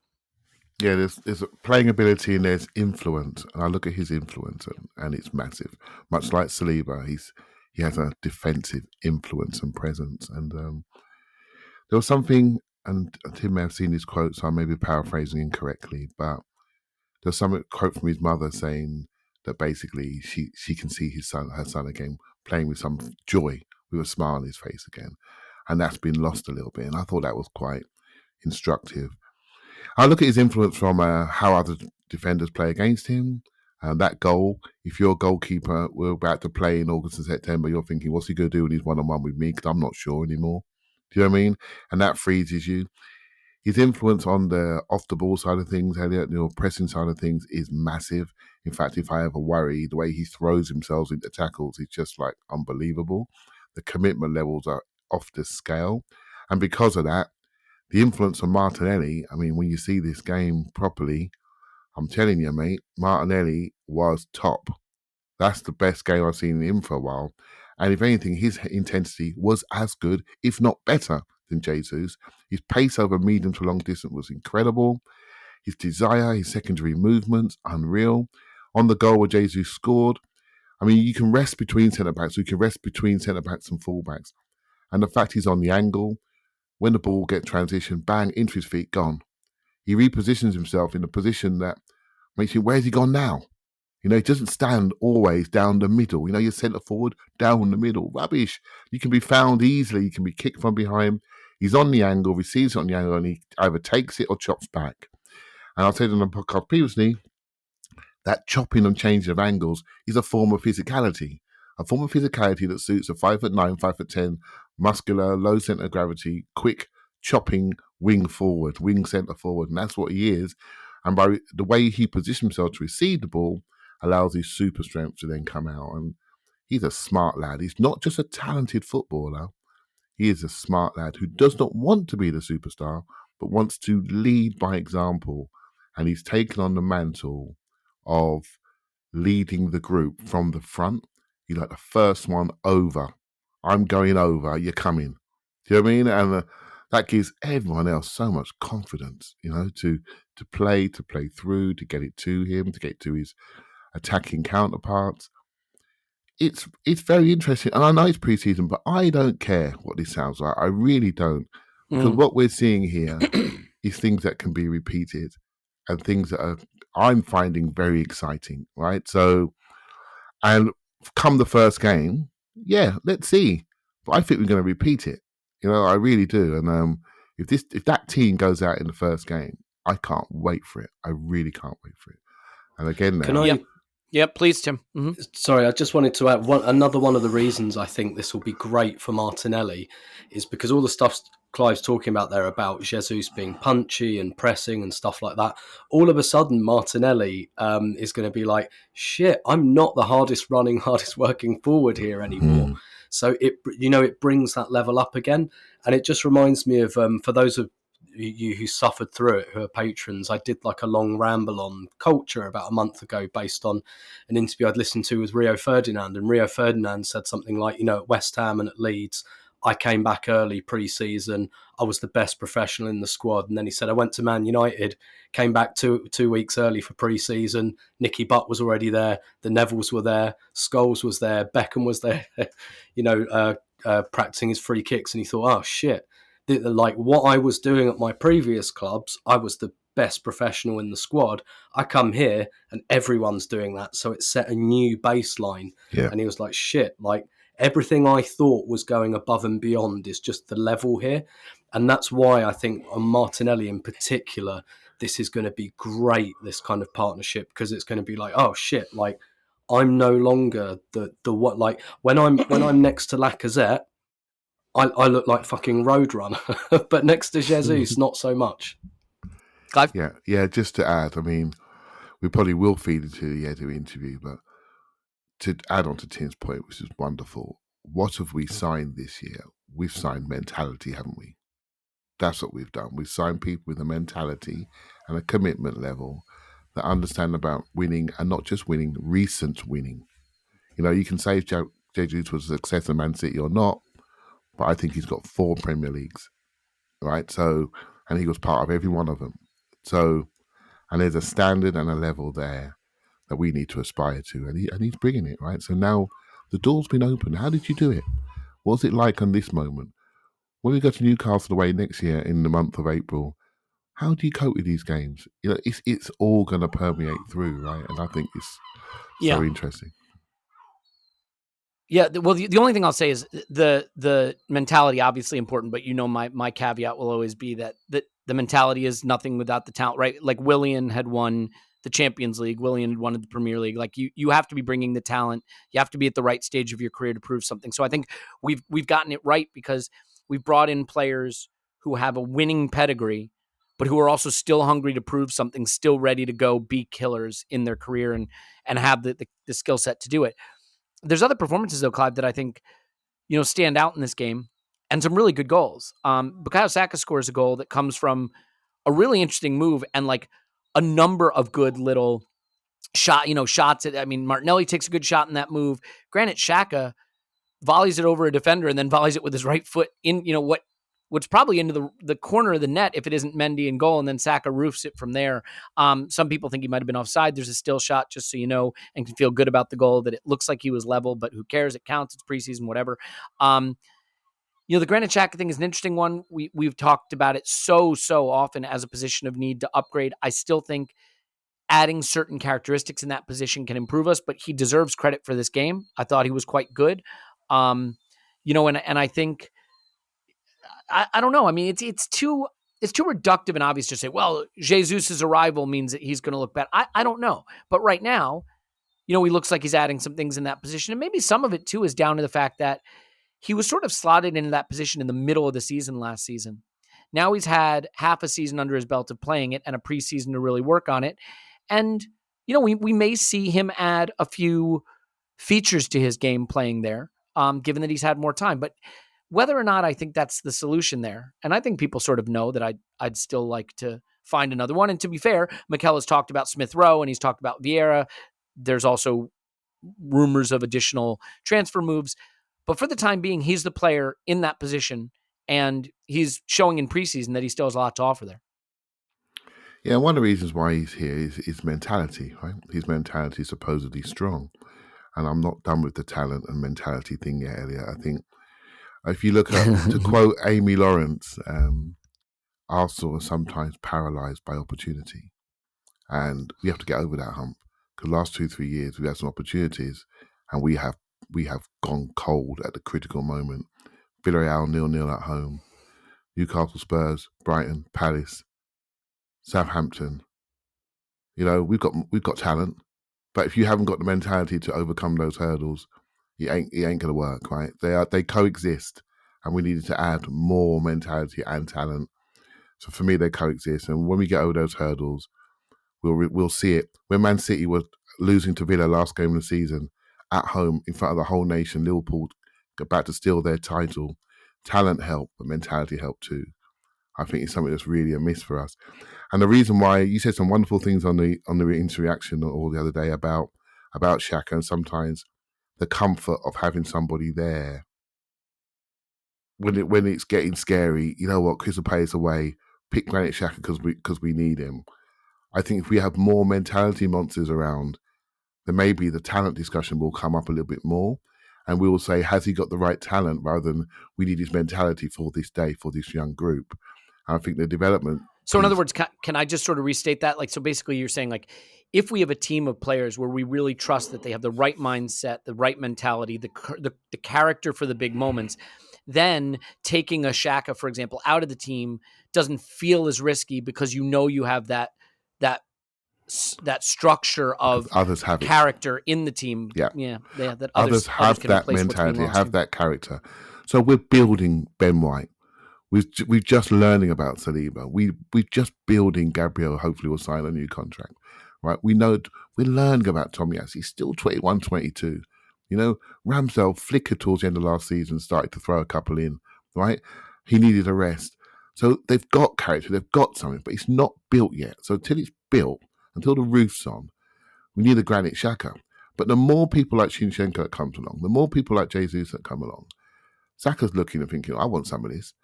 Yeah, there's playing ability and there's influence, and I look at his influence and it's massive. Much like Saliba, he has a defensive influence and presence. And there was something, and Tim may have seen his quote, so I may be paraphrasing incorrectly, but there's some quote from his mother saying that basically she can see her son again playing with some joy, with a smile on his face again, and that's been lost a little bit. And I thought that was quite instructive. I look at his influence from how other defenders play against him. That goal, if you're a goalkeeper, we're about to play in August and September, you're thinking, what's he going to do when he's one-on-one with me? Because I'm not sure anymore. Do you know what I mean? And that freezes you. His influence on the off-the-ball side of things, Elliot, pressing side of things is massive. In fact, if I ever worry, the way he throws himself into tackles is just like unbelievable. The commitment levels are off the scale. And because of that, the influence on Martinelli, I mean, when you see this game properly, I'm telling you, mate, Martinelli was top. That's the best game I've seen him for a while. And if anything, his intensity was as good, if not better, than Jesus. His pace over medium to long distance was incredible. His desire, his secondary movements, unreal. On the goal where Jesus scored, I mean, you can rest between centre-backs. You can rest between centre-backs and full-backs. And the fact he's on the angle, when the ball gets transitioned, bang, into his feet, gone. He repositions himself in a position that makes you, where's he gone now? He doesn't stand always down the middle. You're centre forward, down the middle. Rubbish. You can be found easily. You can be kicked from behind. He's on the angle, receives it on the angle, and he either takes it or chops back. And I've said on the podcast previously, that chopping and changing of angles is a form of physicality. A form of physicality that suits a 5'9", 5'10", muscular, low centre of gravity, quick, chopping wing forward, wing centre forward. And that's what he is. And by the way he positions himself to receive the ball, allows his super strength to then come out. And he's a smart lad. He's not just a talented footballer. He is a smart lad who does not want to be the superstar, but wants to lead by example. And he's taken on the mantle of leading the group from the front. He's like the first one over. I'm going over, you're coming. Do you know what I mean? And that gives everyone else so much confidence, to play through, to get it to him, to get to his attacking counterparts. It's very interesting. And I know it's pre-season, but I don't care what this sounds like. I really don't. Because what we're seeing here is things that can be repeated and things that I'm finding very exciting, right? So, and come the first game, yeah, let's see. But I think we're going to repeat it. I really do. And if that team goes out in the first game, I can't wait for it. I really can't wait for it. And again, now, Can I? Yeah, please, Tim. Mm-hmm. Sorry, I just wanted to add another one of the reasons I think this will be great for Martinelli is because all the stuff Clive's talking about there about Jesus being punchy and pressing and stuff like that. All of a sudden, Martinelli is going to be like, shit, I'm not the hardest running, hardest working forward here anymore. So it brings that level up again. And it just reminds me of, for those of you who suffered through it, who are patrons, I did like a long ramble on culture about a month ago based on an interview I'd listened to with Rio Ferdinand. And Rio Ferdinand said something like, at West Ham and at Leeds, I came back early pre-season. I was the best professional in the squad. And then he said, I went to Man United, came back two weeks early for pre-season. Nicky Butt was already there. The Nevilles were there. Scholes was there. Beckham was there, practicing his free kicks. And he thought, oh, shit. Like what I was doing at my previous clubs, I was the best professional in the squad. I come here and everyone's doing that. So it set a new baseline. Yeah. And he was like, shit, like everything I thought was going above and beyond is just the level here. And that's why I think on Martinelli in particular, this is going to be great, this kind of partnership, because it's going to be like, oh shit, like I'm no longer the what, like when I'm next to Lacazette, I look like fucking Roadrunner, but next to Jesus, not so much. Clive? Yeah. Just to add, I mean, we probably will feed into the Edu interview, but to add on to Tim's point, which is wonderful, what have we signed this year? We've signed mentality, haven't we? That's what we've done. We've signed people with a mentality and a commitment level that understand about winning, and not just winning, recent winning. You know, you can say if Jesus was a success in Man City or not, but I think he's got 4 Premier Leagues, right? So, and he was part of every one of them. So, and there's a standard and a level there that we need to aspire to, and he's bringing it, right? So now the door's been opened. How did you do it? What's it like on this moment? When we go to Newcastle away next year in the month of April, how do you cope with these games? You know, it's all going to permeate through, right? And I think it's so interesting. Yeah, well, the only thing I'll say is the mentality obviously important, but my caveat will always be that the mentality is nothing without the talent, right? Like Willian had won the Champions League, Willian had won the Premier League. Like you have to be bringing the talent, you have to be at the right stage of your career to prove something. So I think we've gotten it right because we've brought in players who have a winning pedigree, but who are also still hungry to prove something, still ready to go be killers in their career and have the skill set to do it. There's other performances though, Clive, that I think, stand out in this game, and some really good goals. Bukayo Saka scores a goal that comes from a really interesting move and like a number of good little shots. Martinelli takes a good shot in that move. Granted, Xhaka volleys it over a defender and then volleys it with his right foot in, what's probably into the corner of the net if it isn't Mendy in goal, and then Saka roofs it from there. Some people think he might have been offside. There's a still shot, just so you know, and can feel good about the goal, that it looks like he was level, but who cares? It counts. It's preseason, whatever. The Granit Xhaka thing is an interesting one. We've talked about it so often as a position of need to upgrade. I still think adding certain characteristics in that position can improve us, but he deserves credit for this game. I thought he was quite good. And I think, I don't know. I mean, it's too reductive and obvious to say, well, Jesus' arrival means that he's going to look bad. I don't know. But right now, he looks like he's adding some things in that position. And maybe some of it, too, is down to the fact that he was sort of slotted into that position in the middle of the season last season. Now he's had half a season under his belt of playing it and a preseason to really work on it. And, we may see him add a few features to his game playing there, given that he's had more time. But whether or not I think that's the solution there, and I think people sort of know that I'd still like to find another one. And to be fair, Mikel has talked about Smith Rowe and he's talked about Vieira. There's also rumors of additional transfer moves. But for the time being, he's the player in that position, and he's showing in preseason that he still has a lot to offer there. Yeah, one of the reasons why he's here is his mentality, right? His mentality is supposedly strong. And I'm not done with the talent and mentality thing yet, Elliot. I think if you look at, to quote Amy Lawrence, Arsenal are sometimes paralysed by opportunity. And we have to get over that hump. Because the last 2-3 years, we had some opportunities and we have gone cold at the critical moment. Villarreal 0-0 at home. Newcastle, Spurs, Brighton, Palace, Southampton. We've got talent. But if you haven't got the mentality to overcome those hurdles, it ain't going to work, right? They coexist, and we needed to add more mentality and talent. So for me, they coexist, and when we get over those hurdles, we'll see it. When Man City was losing to Villa last game of the season at home in front of the whole nation, Liverpool about to steal their title. Talent helped, but mentality helped too. I think it's something that's really a miss for us. And the reason why, you said some wonderful things on the interaction all the other day about Xhaka, and sometimes the comfort of having somebody there when it's getting scary. You know what? Crystal Palace away, pick Granit Xhaka because we need him. I think if we have more mentality monsters around, then maybe the talent discussion will come up a little bit more, and we will say, has he got the right talent, rather than we need his mentality for this day, for this young group. And I think the development. So in other words, can I just sort of restate that? Like, so basically you're saying, like, if we have a team of players where we really trust that they have the right mindset, the right mentality, the character for the big moments, then taking a Xhaka, for example, out of the team doesn't feel as risky because you have that structure of others have character in the team. Yeah. That others have that mentality, have that character. So we're building Ben White. We're just learning about Saliba. We're just building Gabriel. Hopefully will sign a new contract, right? We know we're learning about Tomiyasu. He's still 21, 22. You know, Ramsdale flickered towards the end of last season, started to throw a couple in, right? He needed a rest. So they've got character, they've got something, but it's not built yet. So until it's built, until the roof's on, we need a Granit Xhaka. But the more people like Zinchenko that comes along, the more people like Jesus that come along, Saka's looking and thinking, I want some of this.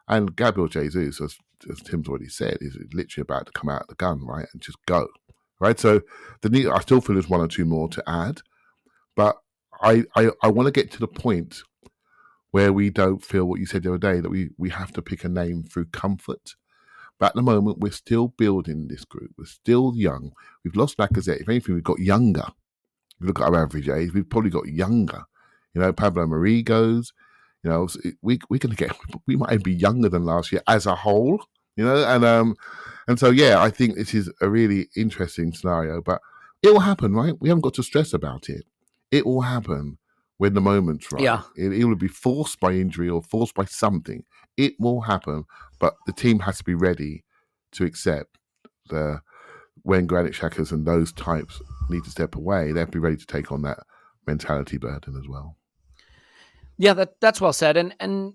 And Gabriel Jesus, as Tim's already said, is literally about to come out of the gun, right, and just go, right? So I still feel there's one or two more to add, but I want to get to the point where we don't feel what you said the other day, that we have to pick a name through comfort. But at the moment, we're still building this group. We're still young. We've lost Lacazette. If anything, we've got younger. If you look at our average age, we've probably got younger. You know, Pablo Marie goes. You know, we might be younger than last year as a whole. You know, and so yeah, I think this is a really interesting scenario. But it will happen, right? We haven't got to stress about it. It will happen when the moment's right. Yeah. It will be forced by injury or forced by something. It will happen, but the team has to be ready to accept when Granit Xhaka's and those types need to step away. They have to be ready to take on that mentality burden as well. Yeah, that's well said. And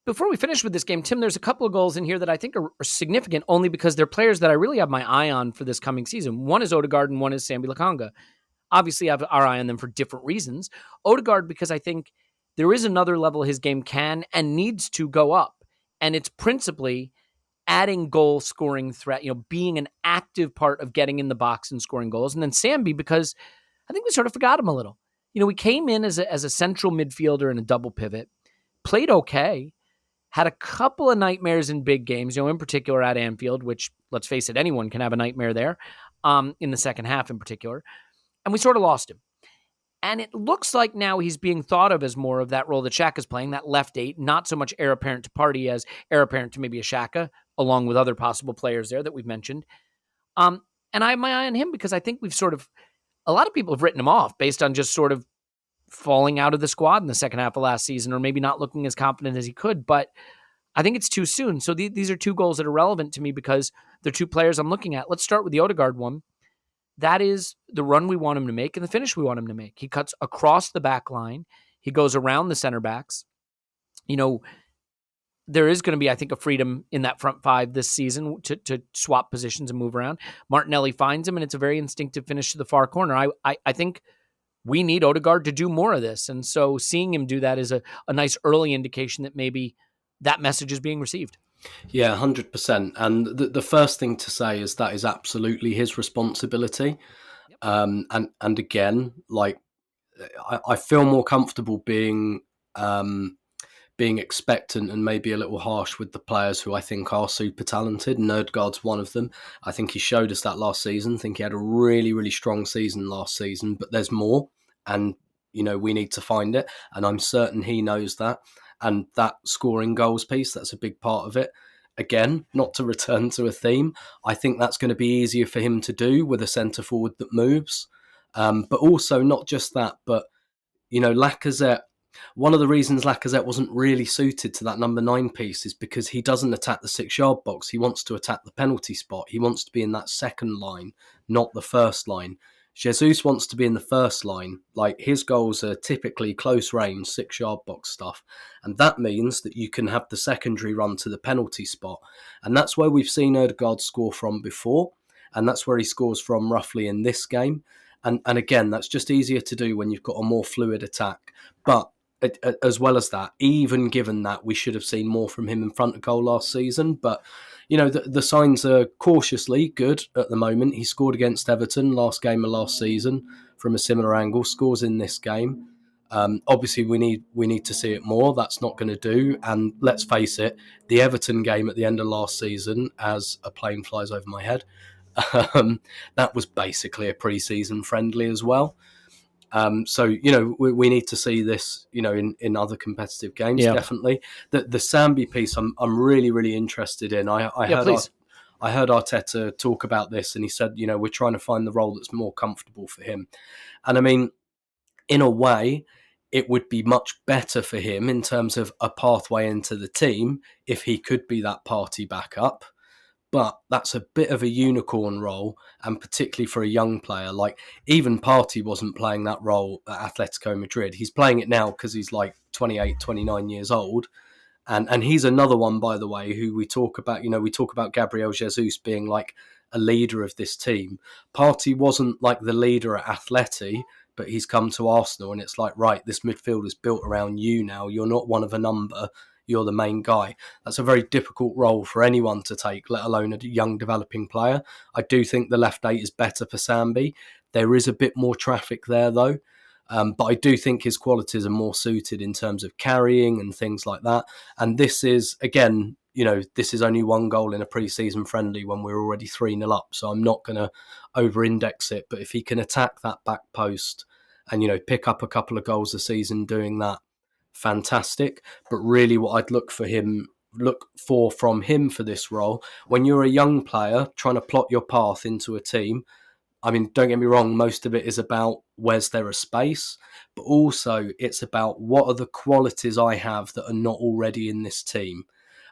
before we finish with this game, Tim, there's a couple of goals in here that I think are significant only because they're players that I really have my eye on for this coming season. One is Odegaard and one is Sambi Lokonga. Obviously, I have our eye on them for different reasons. Odegaard, because I think there is another level his game can and needs to go up. And it's principally adding goal scoring threat, being an active part of getting in the box and scoring goals. And then Sambi, because I think we sort of forgot him a little. We came in as a central midfielder in a double pivot, played okay, had a couple of nightmares in big games, in particular at Anfield, which, let's face it, anyone can have a nightmare there, in the second half in particular. And we sort of lost him. And it looks like now he's being thought of as more of that role that Xhaka's playing, that left eight, not so much heir apparent to Partey as heir apparent to maybe a Xhaka, along with other possible players there that we've mentioned. And I have my eye on him because I think a lot of people have written him off based on just sort of falling out of the squad in the second half of last season, or maybe not looking as confident as he could. But I think it's too soon. So these are two goals that are relevant to me because they're two players I'm looking at. Let's start with the Odegaard one. That is the run we want him to make and the finish we want him to make. He cuts across the back line. He goes around the center backs. There is going to be, I think, a freedom in that front five this season to swap positions and move around. Martinelli finds him, and it's a very instinctive finish to the far corner. I think we need Odegaard to do more of this. And so seeing him do that is a nice early indication that maybe that message is being received. Yeah, 100%. And the first thing to say is that is absolutely his responsibility. Yep. And again, like I feel more comfortable being expectant and maybe a little harsh with the players who I think are super talented. Odegaard's one of them. I think he showed us that last season. I think he had a really, really strong season last season, but there's more. And, we need to find it. And I'm certain he knows that. And that scoring goals piece, that's a big part of it. Again, not to return to a theme, I think that's going to be easier for him to do with a centre forward that moves. But also not just that, but, Lacazette, one of the reasons Lacazette wasn't really suited to that number 9 piece is because he doesn't attack the 6-yard box. He wants to attack the penalty spot. He wants to be in that second line, not the first line. Jesus wants to be in the first line. Like, his goals are typically close range, 6-yard box stuff. And that means that you can have the secondary run to the penalty spot. And that's where we've seen Odegaard score from before. And that's where he scores from roughly in this game. And again, that's just easier to do when you've got a more fluid attack. But as well as that, even given that, we should have seen more from him in front of goal last season. But, the signs are cautiously good at the moment. He scored against Everton last game of last season from a similar angle, scores in this game. Obviously, we need to see it more. That's not going to do. And let's face it, the Everton game at the end of last season, as a plane flies over my head, that was basically a pre-season friendly as well. So, we need to see this, in other competitive games, definitely. The Sambi piece, I'm really, really interested in. I heard Arteta talk about this, and he said, we're trying to find the role that's more comfortable for him. And I mean, in a way, it would be much better for him in terms of a pathway into the team if he could be that party backup. but that's a bit of a unicorn role, and particularly for a young player. Like, even Partey wasn't playing that role at Atletico Madrid. He's playing it now because he's like 28, 29 years old. And he's another one, by the way, who we talk about. We talk about Gabriel Jesus being like a leader of this team. Partey wasn't like the leader at Atleti, but he's come to Arsenal, and it's like, right, this midfield is built around you now. You're not one of a number. You're the main guy. That's a very difficult role for anyone to take, let alone a young developing player. I do think the left 8 is better for Sambi. There is a bit more traffic there, though. But I do think his qualities are more suited in terms of carrying and things like that. And this is, again, this is only one goal in a pre-season friendly when we're already 3-0 up. So I'm not going to over-index it. But if he can attack that back post and, pick up a couple of goals a season doing that, fantastic. But really what I'd look for from him for this role, when you're a young player trying to plot your path into a team, I mean, don't get me wrong, most of it is about where's there a space, but also it's about what are the qualities I have that are not already in this team.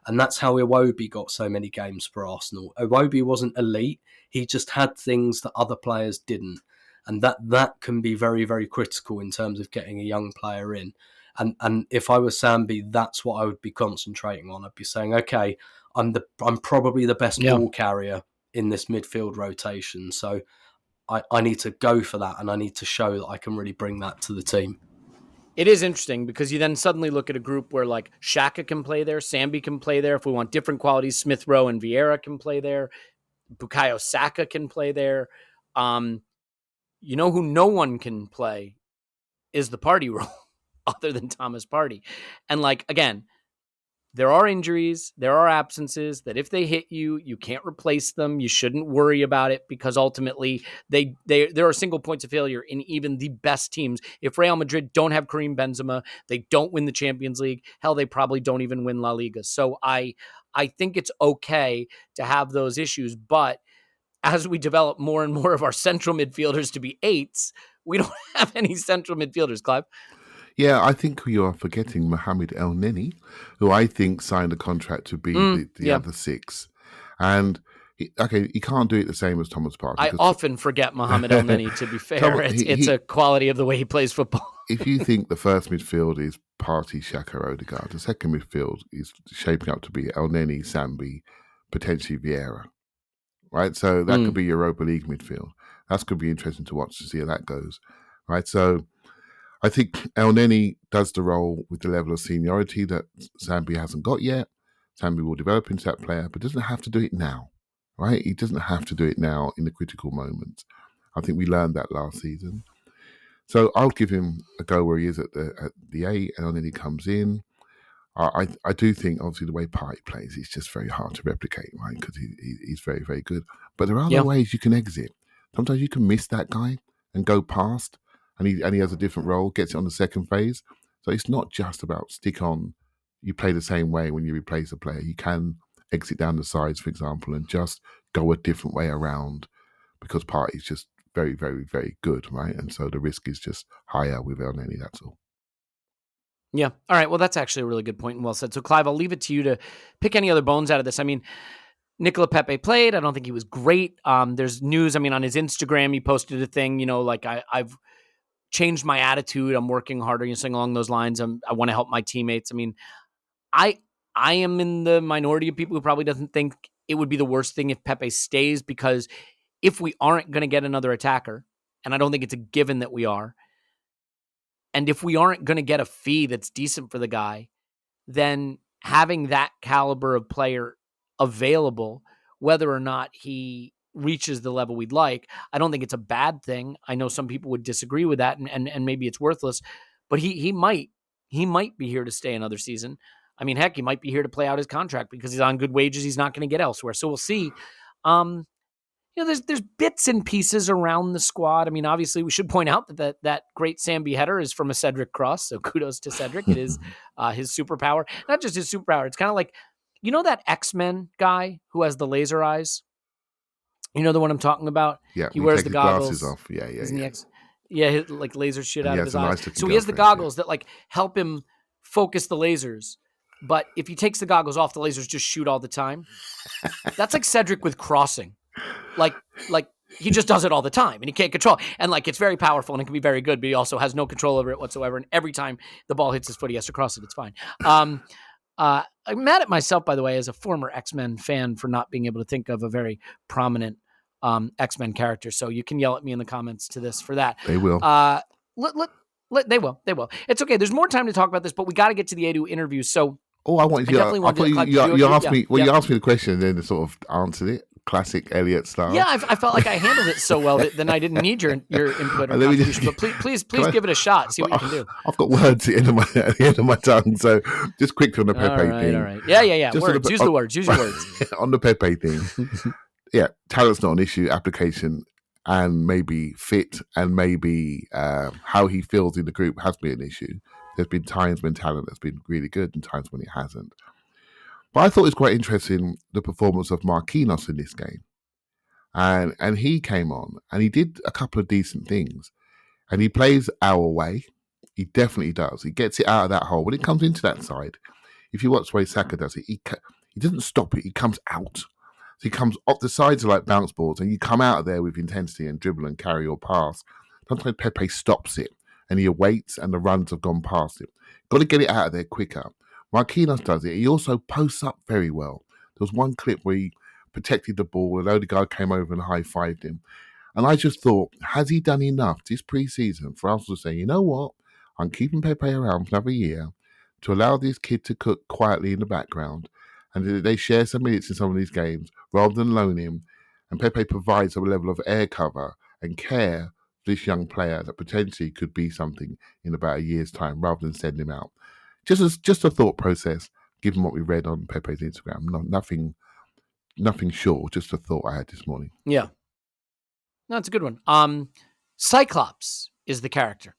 And that's how Iwobi got so many games for Arsenal. Iwobi wasn't elite. He just had things that other players didn't. And that can be very, very critical in terms of getting a young player in. And if I was Sambi, that's what I would be concentrating on. I'd be saying, okay, I'm probably the best ball carrier in this midfield rotation. So I need to go for that, and I need to show that I can really bring that to the team. It is interesting because you then suddenly look at a group where like Xhaka can play there, Sambi can play there. If we want different qualities, Smith Rowe and Vieira can play there. Bukayo Saka can play there. Who no one can play is the Partey role other than Thomas Partey. And like, again, there are injuries, there are absences that if they hit you, you can't replace them. You shouldn't worry about it because ultimately there are single points of failure in even the best teams. If Real Madrid don't have Karim Benzema, they don't win the Champions League. Hell, they probably don't even win La Liga. So I think it's okay to have those issues, but as we develop more and more of our central midfielders to be 8s, we don't have any central midfielders, Clive. Yeah, I think you are forgetting Mohamed El Neni, who I think signed a contract to be the other 6. And he can't do it the same as Thomas Partey. I often forget Mohamed El Neni, to be fair. It's a quality of the way he plays football. If you think the first midfield is Partey, Xhaka, Odegaard, the second midfield is shaping up to be El Neni, Sambi, potentially Vieira. Right? So that could be Europa League midfield. That could be interesting to watch to see how that goes. Right? So I think El Neni does the role with the level of seniority that Sambi hasn't got yet. Sambi will develop into that player, but doesn't have to do it now, right? He doesn't have to do it now in the critical moments. I think we learned that last season. So I'll give him a go where he is at the 8, and then he comes in. I do think, obviously, the way Partey plays, it's just very hard to replicate, right? Because he's very, very good. But there are other ways you can exit. Sometimes you can miss that guy and go past. And he has a different role, gets it on the second phase. So it's not just about stick on, you play the same way when you replace a player. You can exit down the sides, for example, and just go a different way around because Partey's just very, very, very good, right? And so the risk is just higher with El Neni, that's all. Yeah. All right. Well, that's actually a really good point and well said. So, Clive, I'll leave it to you to pick any other bones out of this. I mean, Nicola Pepe played. I don't think he was great. There's news. I mean, on his Instagram, he posted a thing, like I've changed my attitude. I'm working harder, something along those lines. I want to help my teammates. I mean, I am in the minority of people who probably doesn't think it would be the worst thing if Pepe stays, because if we aren't going to get another attacker, and I don't think it's a given that we are, and if we aren't going to get a fee that's decent for the guy, then having that caliber of player available, whether or not he reaches the level we'd like, I don't think it's a bad thing. I know some people would disagree with that, and maybe it's worthless, but he might be here to stay another season. I mean, heck, he might be here to play out his contract because he's on good wages. He's not going to get elsewhere. So we'll see. There's bits and pieces around the squad. I mean, obviously, we should point out that great Sambi header is from a Cedric cross. So kudos to Cedric. It is his superpower. Not just his superpower. It's kind of like, that X-Men guy who has the laser eyes? You know the one I'm talking about? Yeah, he wears the goggles. Glasses off. Yeah. His, like laser shit out of his eyes. So he has the girlfriend, goggles that like help him focus the lasers. But if he takes the goggles off, the lasers just shoot all the time. That's like Cedric with crossing. Like he just does it all the time and he can't control. And like, it's very powerful and it can be very good, but he also has no control over it whatsoever. And every time the ball hits his foot, he has to cross it. It's fine. I'm mad at myself, by the way, as a former X-Men fan for not being able to think of a very prominent X-Men character. So you can yell at me in the comments for that. They will. They will. It's okay. There's more time to talk about this, but we got to get to the Edu interview. So you asked me the question and then sort of answered it. Classic Elliot style. Yeah, I felt like I handled it so well that then I didn't need your input or contribution. But please give it a shot. See what you can do. I've got words at the end of my tongue, so just quickly on the Pepe thing. All right. Yeah. Words. Use the words. Use your words. On the Pepe thing, yeah, talent's not an issue. Application and maybe fit and maybe how he feels in the group has been an issue. There's been times when talent has been really good and times when it hasn't. But I thought it was quite interesting, the performance of Marquinhos in this game. And he came on and he did a couple of decent things. And he plays our way. He definitely does. He gets it out of that hole. When it comes into that side, if you watch the way Saka does it, he doesn't stop it. He comes out. So he comes off the sides are like bounce balls and you come out of there with intensity and dribble and carry or pass. Sometimes Pepe stops it and he awaits and the runs have gone past him. Got to get it out of there quicker. Marquinhos does it. He also posts up very well. There was one clip where he protected the ball and Odegaard came over and high-fived him. And I just thought, has he done enough this pre-season for Arsenal to say, you know what, I'm keeping Pepe around for another year to allow this kid to cook quietly in the background and they share some minutes in some of these games rather than loan him. And Pepe provides a level of air cover and care for this young player that potentially could be something in about a year's time rather than send him out. Just a thought process, given what we read on Pepe's Instagram. Nothing short, just a thought I had this morning. Yeah. No, it's a good one. Cyclops is the character.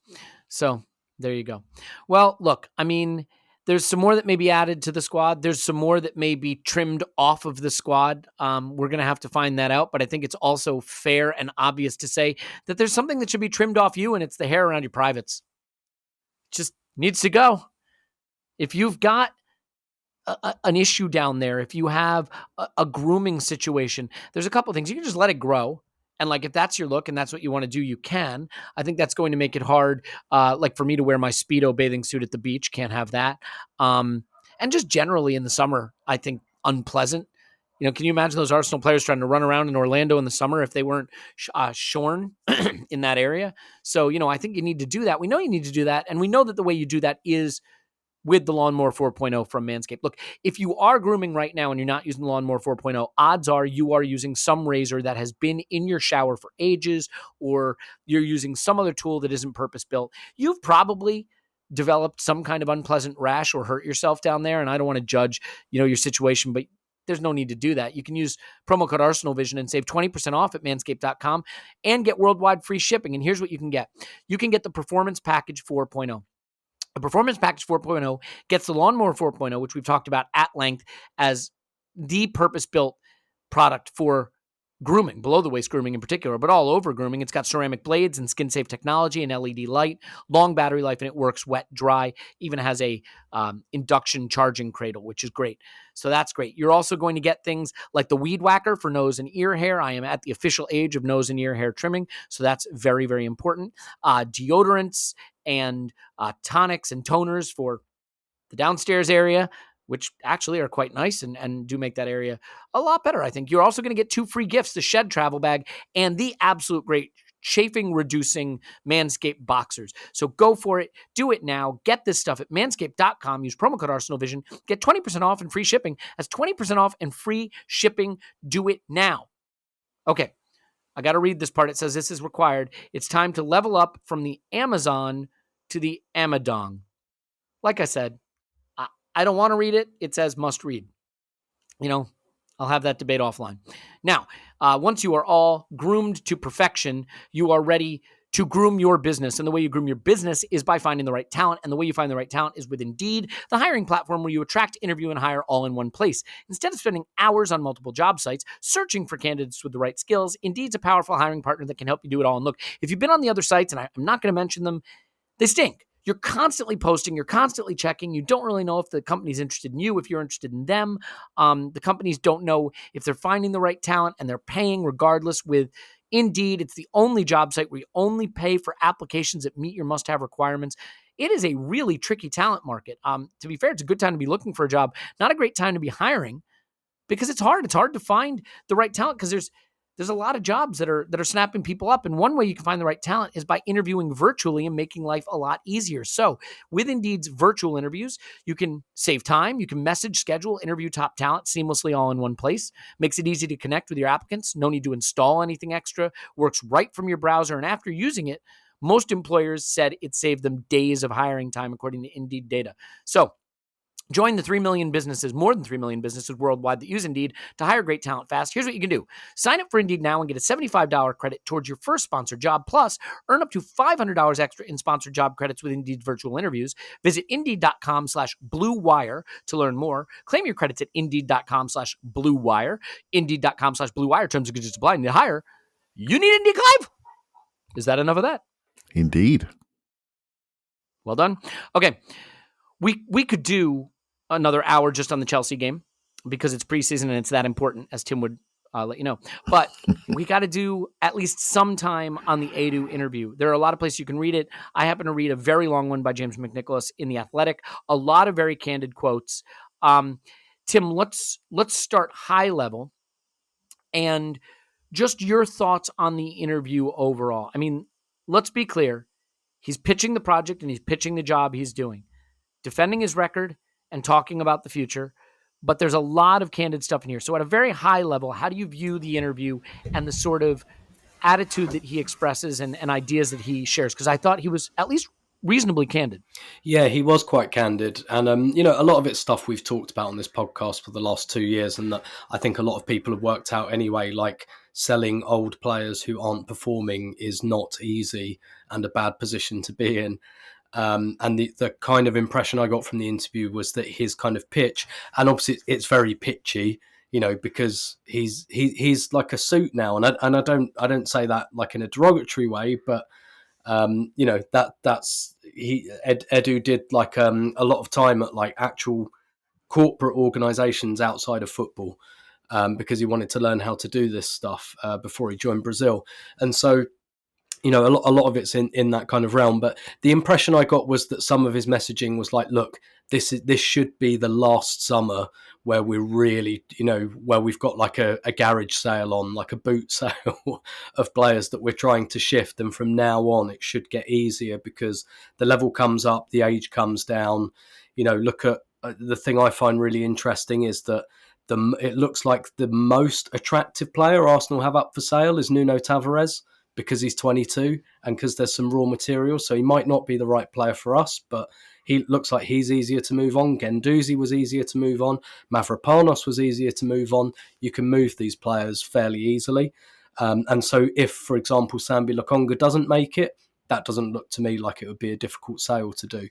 So there you go. Well, look, I mean, there's some more that may be added to the squad. There's some more that may be trimmed off of the squad. We're going to have to find that out, but I think it's also fair and obvious to say that there's something that should be trimmed off you, and it's the hair around your privates. Just needs to go. If you've got an issue down there, if you have a grooming situation, there's a couple of things. You can just let it grow. And like, if that's your look and that's what you want to do, you can. I think that's going to make it hard. Like for me to wear my Speedo bathing suit at the beach, can't have that. And just generally in the summer, I think unpleasant. You know, can you imagine those Arsenal players trying to run around in Orlando in the summer if they weren't shorn in that area? So, you know, I think you need to do that. We know you need to do that. And we know that the way you do that is with the Lawnmower 4.0 from Manscaped. Look, if you are grooming right now and you're not using the Lawnmower 4.0, odds are you are using some razor that has been in your shower for ages, or you're using some other tool that isn't purpose-built. You've probably developed some kind of unpleasant rash or hurt yourself down there, and I don't want to judge, you know, your situation, but there's no need to do that. You can use promo code ArsenalVision and save 20% off at manscaped.com and get worldwide free shipping. And here's what you can get. You can get the Performance Package 4.0. The Performance Package 4.0 gets the Lawnmower 4.0, which we've talked about at length as the purpose-built product for grooming, below-the-waist grooming in particular, but all over grooming. It's got ceramic blades and skin-safe technology and LED light, long battery life, and it works wet, dry, even has a induction charging cradle, which is great. So that's great. You're also going to get things like the Weed Whacker for nose and ear hair. I am at the official age of nose and ear hair trimming, so that's very, very important. Deodorants and tonics and toners for the downstairs area, which actually are quite nice and do make that area a lot better, I think. You're also going to get 2 free gifts, the Shed travel bag and the absolute great chafing-reducing Manscaped boxers. So go for it. Do it now. Get this stuff at manscaped.com. Use promo code ArsenalVision. Get 20% off and free shipping. That's 20% off and free shipping. Do it now. Okay, I got to read this part. It says this is required. It's time to level up from the Amazon to the Amadong. Like I said, I don't want to read it. It says must read. You know, I'll have that debate offline. Now, once you are all groomed to perfection, you are ready to groom your business. And the way you groom your business is by finding the right talent. And the way you find the right talent is with Indeed, the hiring platform where you attract, interview, and hire all in one place. Instead of spending hours on multiple job sites searching for candidates with the right skills, Indeed's a powerful hiring partner that can help you do it all. And look, if you've been on the other sites, and I'm not going to mention them, they stink. you're constantly posting, you're constantly checking. You don't really know if the company's interested in you, if you're interested in them. The companies don't know if they're finding the right talent, and they're paying regardless. With Indeed, it's the only job site where you only pay for applications that meet your must-have requirements. It is a really tricky talent market. To be fair, it's a good time to be looking for a job, not a great time to be hiring, because it's hard. It's hard to find the right talent because there's a lot of jobs that are snapping people up. And one way you can find the right talent is by interviewing virtually and making life a lot easier. So with Indeed's virtual interviews, you can save time. You can message, schedule, interview top talent seamlessly all in one place. Makes it easy to connect with your applicants. No need to install anything extra. Works right from your browser. And after using it, most employers said it saved them days of hiring time, according to Indeed data. So join the 3 million businesses, more than 3 million businesses worldwide that use Indeed to hire great talent fast. Here's what you can do. Sign up for Indeed now and get a $75 credit towards your first sponsored job. Plus, earn up to $500 extra in sponsored job credits with Indeed's virtual interviews. Visit Indeed.com/Blue Wire to learn more. Claim your credits at Indeed.com/Blue Wire. Indeed.com/Blue Wire. Terms and conditions apply. Need to hire. You need Indeed, Clive. Is that enough of that? Indeed. Well done. Okay. We could do another hour just on the Chelsea game because it's preseason and it's that important, as Tim would let you know. But we got to do at least some time on the Edu interview. There are a lot of places you can read it. I happen to read a very long one by James McNicholas in The Athletic. A lot of very candid quotes. Tim, let's start high level and just your thoughts on the interview overall. I mean, let's be clear. He's pitching the project and he's pitching the job he's doing, defending his record and talking about the future. But there's a lot of candid stuff in here. So at a very high level, how do you view the interview and the sort of attitude that he expresses and ideas that he shares? Because I thought he was at least reasonably candid. Yeah, he was quite candid. And, a lot of it's stuff we've talked about on this podcast for the last 2 years and that I think a lot of people have worked out anyway, like selling old players who aren't performing is not easy and a bad position to be in. And the kind of impression I got from the interview was that his kind of pitch, and obviously it's very pitchy, because he's like a suit now, and I don't say that like in a derogatory way, but that's Edu did like a lot of time at like actual corporate organizations outside of football, because he wanted to learn how to do this stuff before he joined Brazil, and so. A lot of it's in that kind of realm. But the impression I got was that some of his messaging was like, look, this should be the last summer where we're really, where we've got like a garage sale on, like a boot sale of players that we're trying to shift. And from now on, it should get easier because the level comes up, the age comes down. Look at the thing I find really interesting is that it looks like the most attractive player Arsenal have up for sale is Nuno Tavares, because he's 22 and because there's some raw material. So he might not be the right player for us, but he looks like he's easier to move on. Guendouzi was easier to move on. Mavropanos was easier to move on. You can move these players fairly easily. And so if, for example, Sambi Lokonga doesn't make it, that doesn't look to me like it would be a difficult sale to do.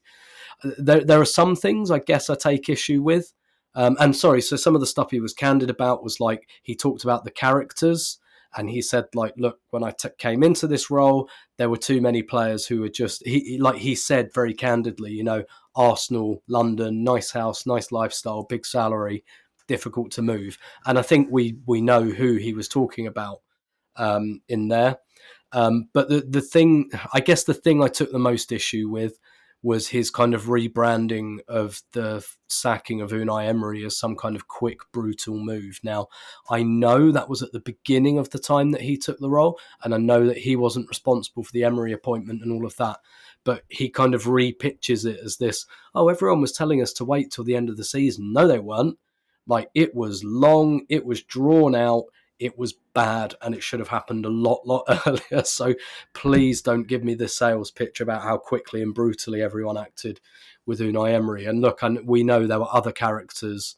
There are some things I guess I take issue with. So some of the stuff he was candid about was like, he talked about the characters. And he said, like, look, when I came into this role, there were too many players who were just, he said very candidly, Arsenal, London, nice house, nice lifestyle, big salary, difficult to move. And I think we know who he was talking about in there. But the thing I took the most issue with was his kind of rebranding of the sacking of Unai Emery as some kind of quick, brutal move. Now, I know that was at the beginning of the time that he took the role, and I know that he wasn't responsible for the Emery appointment and all of that, but he kind of repitches it as this, everyone was telling us to wait till the end of the season. No, they weren't. Like, it was long, it was drawn out, it was bad, and it should have happened a lot earlier. So please don't give me this sales pitch about how quickly and brutally everyone acted with Unai Emery. And look, we know there were other characters,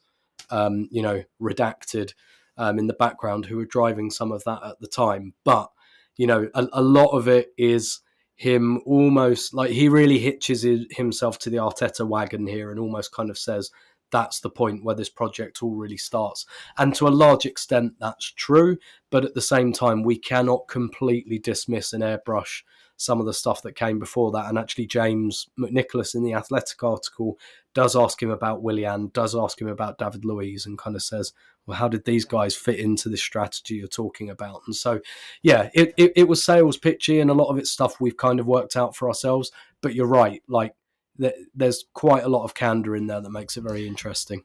redacted in the background who were driving some of that at the time. But, a lot of it is him almost like he really hitches himself to the Arteta wagon here and almost kind of says, that's the point where this project all really starts. And to a large extent, that's true. But at the same time, we cannot completely dismiss and airbrush some of the stuff that came before that. And actually, James McNicholas in the Athletic article does ask him about Willian, does ask him about David Luiz, and kind of says, well, how did these guys fit into this strategy you're talking about? And so, yeah, it was sales pitchy, and a lot of it's stuff we've kind of worked out for ourselves. But you're right, like there's quite a lot of candor in there that makes it very interesting.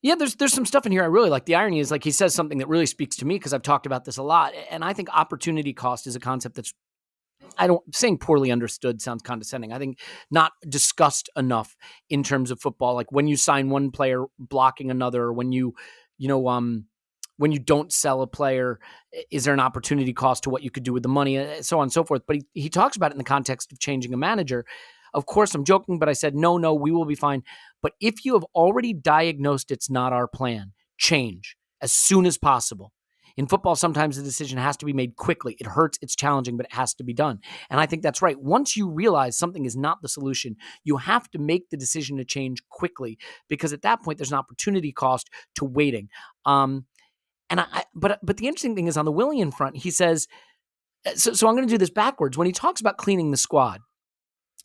Yeah, there's some stuff in here I really like. The irony is, like, he says something that really speaks to me because I've talked about this a lot. And I think opportunity cost is a concept that's, saying poorly understood sounds condescending. I think not discussed enough in terms of football. Like when you sign one player blocking another, when you don't sell a player, is there an opportunity cost to what you could do with the money, so on and so forth. But he talks about it in the context of changing a manager. Of course, I'm joking, but I said, no, we will be fine. But if you have already diagnosed it's not our plan, change as soon as possible. In football, sometimes the decision has to be made quickly. It hurts, it's challenging, but it has to be done. And I think that's right. Once you realize something is not the solution, you have to make the decision to change quickly, because at that point, there's an opportunity cost to waiting. But the interesting thing is on the Willian front, he says, so I'm going to do this backwards. When he talks about cleaning the squad,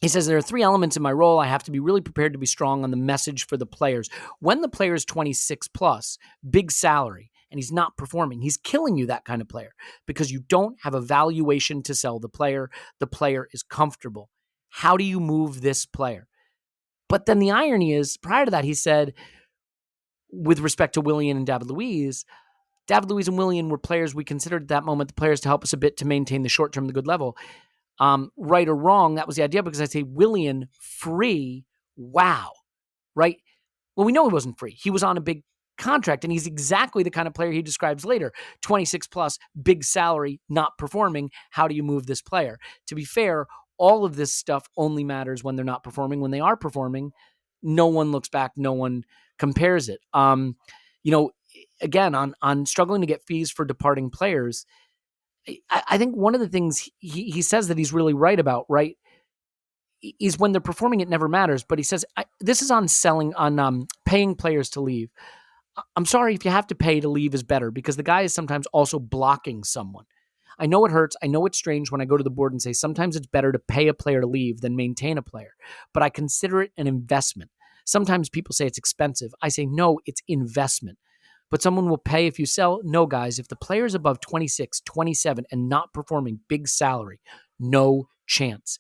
he says, there are 3 elements in my role. I have to be really prepared to be strong on the message for the players. When the player is 26 plus, big salary, and he's not performing, he's killing you, that kind of player, because you don't have a valuation to sell the player. The player is comfortable. How do you move this player? But then the irony is, prior to that, he said, with respect to Willian and David Luiz and Willian were players we considered at that moment the players to help us a bit to maintain the short term, the good level. Right or wrong, that was the idea, because I say Willian free, wow, right? Well, we know he wasn't free. He was on a big contract, and he's exactly the kind of player he describes later. 26 plus, big salary, not performing. How do you move this player? To be fair, all of this stuff only matters when they're not performing. When they are performing, no one looks back, no one compares it. Again, on struggling to get fees for departing players, I think one of the things he says that he's really right about, right, is when they're performing, it never matters. But he says, this is on paying players to leave. I'm sorry, if you have to pay to leave is better, because the guy is sometimes also blocking someone. I know it hurts. I know it's strange when I go to the board and say sometimes it's better to pay a player to leave than maintain a player, but I consider it an investment. Sometimes people say it's expensive. I say, no, it's investment. But someone will pay if you sell. No, guys, if the player is above 26, 27 and not performing, big salary, no chance.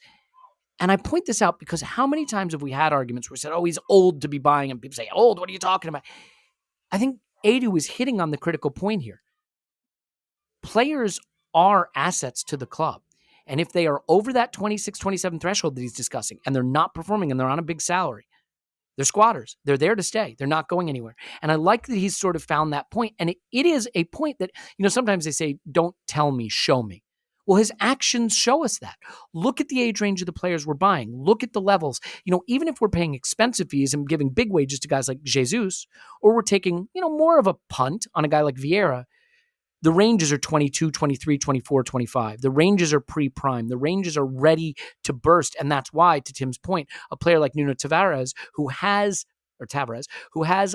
And I point this out because how many times have we had arguments where we said, oh, he's old to be buying him? People say, old, what are you talking about? I think Edu is hitting on the critical point here. Players are assets to the club. And if they are over that 26, 27 threshold that he's discussing, and they're not performing and they're on a big salary, they're squatters. They're there to stay. They're not going anywhere. And I like that he's sort of found that point. And it is a point that, sometimes they say, don't tell me, show me. Well, his actions show us that. Look at the age range of the players we're buying. Look at the levels. Even if we're paying expensive fees and giving big wages to guys like Jesus, or we're taking, more of a punt on a guy like Vieira, the ranges are 22, 23, 24, 25. The ranges are pre-prime. The ranges are ready to burst. And that's why, to Tim's point, a player like Nuno Tavares, who has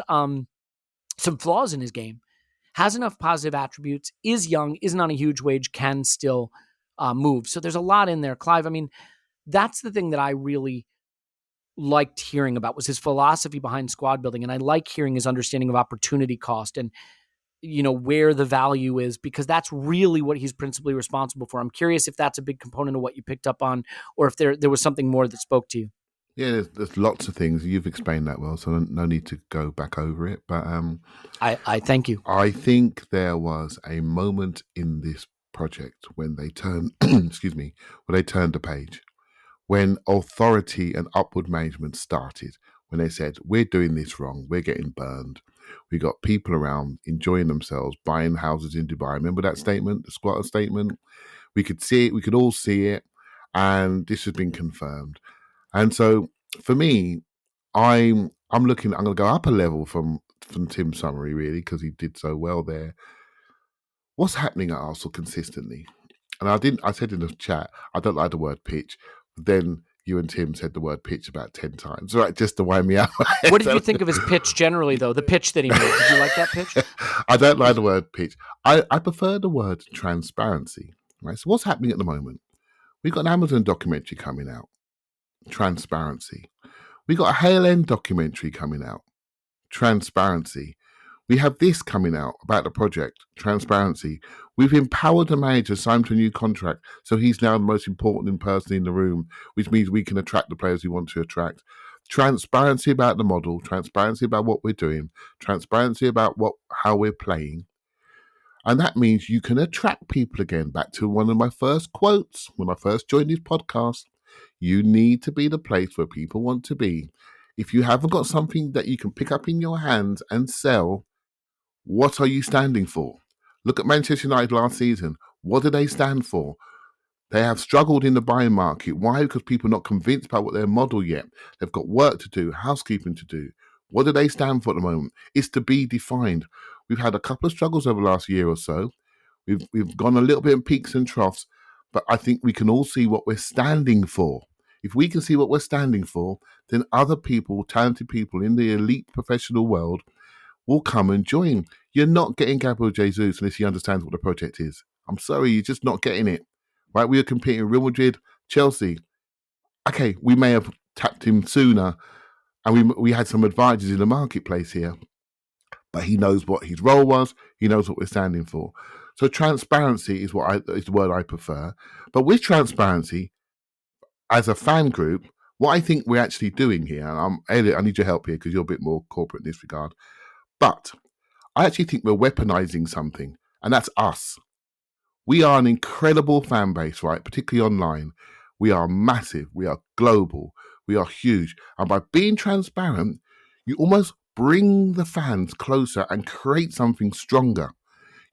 some flaws in his game, has enough positive attributes, is young, isn't on a huge wage, can still move. So there's a lot in there. Clive, that's the thing that I really liked hearing about, was his philosophy behind squad building. And I like hearing his understanding of opportunity cost and, where the value is, because that's really what he's principally responsible for. I'm curious if that's a big component of what you picked up on, or if there was something more that spoke to you. Yeah, there's lots of things. You've explained that well, so no need to go back over it. But I thank you. I think there was a moment in this project when they turned, when they turned the page, when authority and upward management started, when they said, we're doing this wrong, we're getting burned. We got people around enjoying themselves, buying houses in Dubai. Remember that statement, the squatter statement? We could see it, we could all see it, and this has been confirmed. And so for me, I'm going to go up a level from Tim's summary, really, because he did so well there. What's happening at Arsenal consistently? And I said in the chat, I don't like the word pitch. But then you and Tim said the word pitch about 10 times, right? Just to wind me out. What did you think of his pitch generally, though? The pitch that he made. Did you like that pitch? I don't like the word pitch. I prefer the word transparency, right? So what's happening at the moment? We got an Amazon documentary coming out, transparency. We got a Hale End documentary coming out, transparency. We have this coming out about the project, transparency. We've empowered the manager, signed to a new contract, so he's now the most important person in the room, which means we can attract the players we want to attract. Transparency about the model, transparency about what we're doing, transparency about how we're playing. And that means you can attract people again. Back to one of my first quotes when I first joined this podcast. You need to be the place where people want to be. If you haven't got something that you can pick up in your hands and sell, what are you standing for? Look at Manchester United last season. What do they stand for? They have struggled in the buying market. Why? Because people are not convinced about what their model yet. They've got work to do, housekeeping to do. What do they stand for at the moment? It's to be defined. We've had a couple of struggles over the last year or so. We've gone a little bit in peaks and troughs, but I think we can all see what we're standing for. If we can see what we're standing for, then other people, talented people in the elite professional world, will come and join. You're not getting Gabriel Jesus unless he understands what the project is. I'm sorry, you're just not getting it. Right? We were competing with Real Madrid, Chelsea. Okay, we may have tapped him sooner, and we had some advantages in the marketplace here. But he knows what his role was. He knows what we're standing for. So transparency is is the word I prefer. But with transparency, as a fan group, what I think we're actually doing here, and Elliot, I need your help here because you're a bit more corporate in this regard. But I actually think we're weaponizing something, and that's us. We are an incredible fan base, right? Particularly online. We are massive. We are global. We are huge. And by being transparent, you almost bring the fans closer and create something stronger.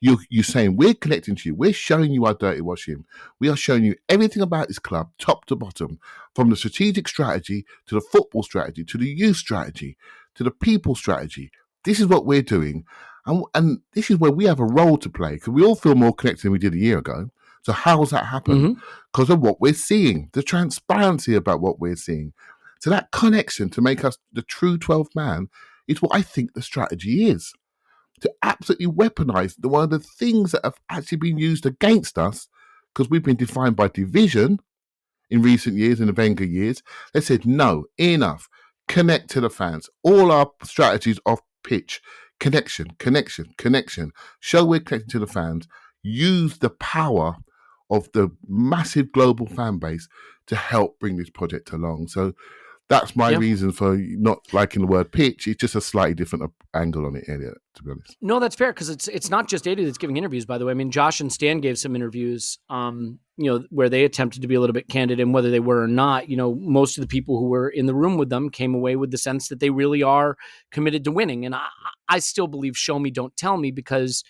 You're saying, we're connecting to you. We're showing you our dirty washing. We are showing you everything about this club, top to bottom, from the strategic strategy to the football strategy, to the youth strategy, to the people strategy. This is what we're doing. And this is where we have a role to play because we all feel more connected than we did a year ago. So how has that happened? Because of what we're seeing, the transparency about what we're seeing. So that connection to make us the true 12th man is what I think the strategy is. To absolutely weaponize one of the things that have actually been used against us, because we've been defined by division in recent years, in the Wenger years. They said, no, enough. Connect to the fans. All our strategies off pitch. Connection. Show we're connected to the fans. Use the power of the massive global fan base to help bring this project along. So that's my reason for not liking the word pitch. It's just a slightly different angle on it, Elliot, to be honest. No, that's fair, because it's not just Eddie that's giving interviews, by the way. I mean, Josh and Stan gave some interviews, where they attempted to be a little bit candid, and whether they were or not, most of the people who were in the room with them came away with the sense that they really are committed to winning. And I still believe show me, don't tell me, because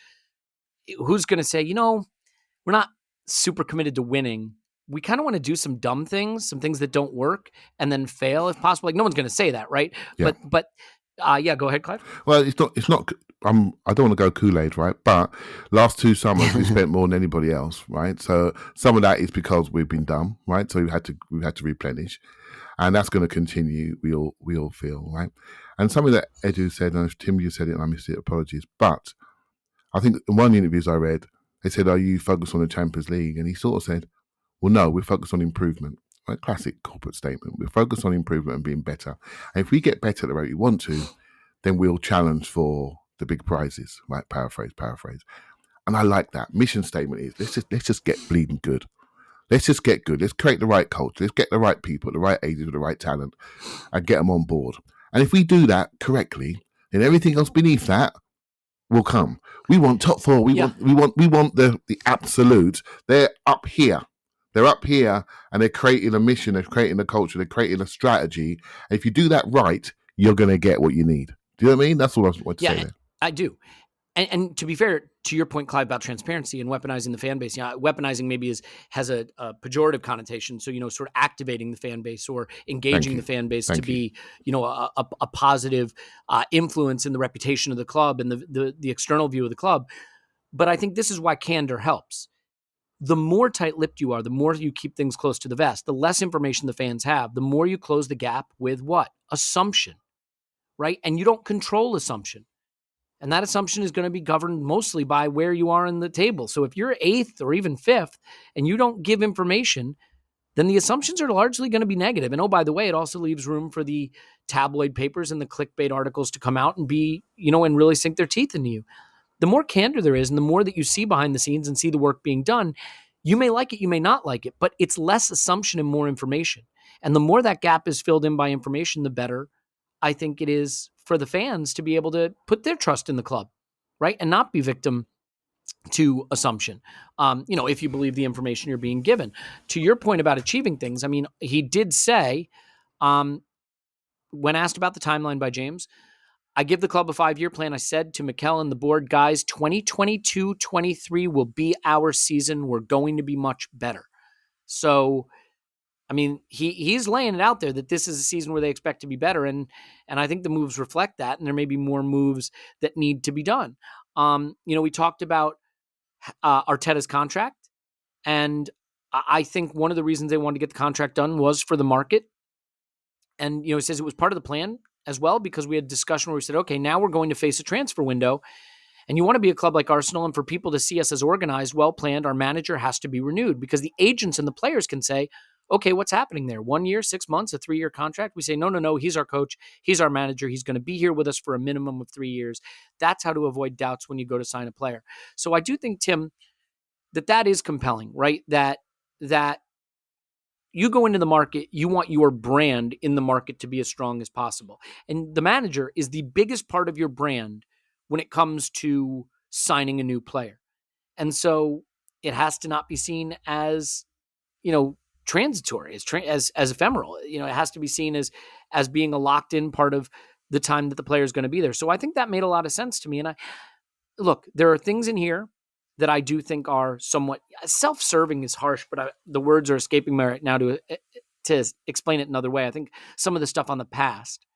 who's going to say, we're not super committed to winning. We kind of want to do some dumb things, some things that don't work, and then fail if possible. Like, no one's going to say that, right? Yeah. But go ahead, Clive. Well, it's not. I don't want to go Kool-Aid, right? But last 2 summers we spent more than anybody else, right? So some of that is because we've been dumb, right? So we've had to replenish, and that's going to continue. We all feel, right? And something that Edu said, and Tim, you said it, and I missed it. Apologies, but I think in one of the interviews I read, they said, "Are you focused on the Champions League?" And he sort of said, well, no, we're focused on improvement. Right? Classic corporate statement. We're focused on improvement and being better. And if we get better at the rate we want to, then we'll challenge for the big prizes. Right? Paraphrase. And I like that. Mission statement is let's just get bleeding good. Let's just get good. Let's create the right culture. Let's get the right people, the right ages with the right talent, and get them on board. And if we do that correctly, then everything else beneath that will come. We want top 4. We want the absolute. They're up here. They're up here, and they're creating a mission, they're creating a culture, they're creating a strategy. And if you do that right, you're going to get what you need. Do you know what I mean? That's all I want to say there. I do. And to be fair, to your point, Clive, about transparency and weaponizing the fan base, weaponizing maybe has a pejorative connotation. So, sort of activating the fan base or engaging the fan base to be, a positive influence in the reputation of the club and the external view of the club. But I think this is why candor helps. The more tight-lipped you are, the more you keep things close to the vest, the less information the fans have, the more you close the gap with what? Assumption, right? And you don't control assumption. And that assumption is going to be governed mostly by where you are in the table. So if you're 8th or even 5th and you don't give information, then the assumptions are largely going to be negative. And oh, by the way, it also leaves room for the tabloid papers and the clickbait articles to come out and be, and really sink their teeth into you. The more candor there is and the more that you see behind the scenes and see the work being done, you may like it, you may not like it, but it's less assumption and more information. And the more that gap is filled in by information, the better I think it is for the fans to be able to put their trust in the club, right? And not be victim to assumption, if you believe the information you're being given. To your point about achieving things, I mean, he did say, when asked about the timeline by James, I give the club a 5-year plan. I said to Mikel and the board, guys, 2022-23 will be our season. We're going to be much better. So, I mean, he's laying it out there that this is a season where they expect to be better. And I think the moves reflect that. And there may be more moves that need to be done. We talked about Arteta's contract. And I think one of the reasons they wanted to get the contract done was for the market. And, he says it was part of the plan as well, because we had a discussion where we said, okay, now we're going to face a transfer window. And you want to be a club like Arsenal, and for people to see us as organized, well-planned, our manager has to be renewed, because the agents and the players can say, okay, what's happening there? 1 year, 6 months, a 3-year contract? We say, no, he's our coach. He's our manager. He's going to be here with us for a minimum of 3 years. That's how to avoid doubts when you go to sign a player. So I do think, Tim, that is compelling, right? That you go into the market, you want your brand in the market to be as strong as possible. And the manager is the biggest part of your brand when it comes to signing a new player. And so it has to not be seen as, transitory, as ephemeral. It has to be seen as being a locked in part of the time that the player is going to be there. So I think that made a lot of sense to me. And look, there are things in here that I do think are somewhat self-serving is harsh, but the words are escaping me right now to explain it another way. I think some of the stuff on the past,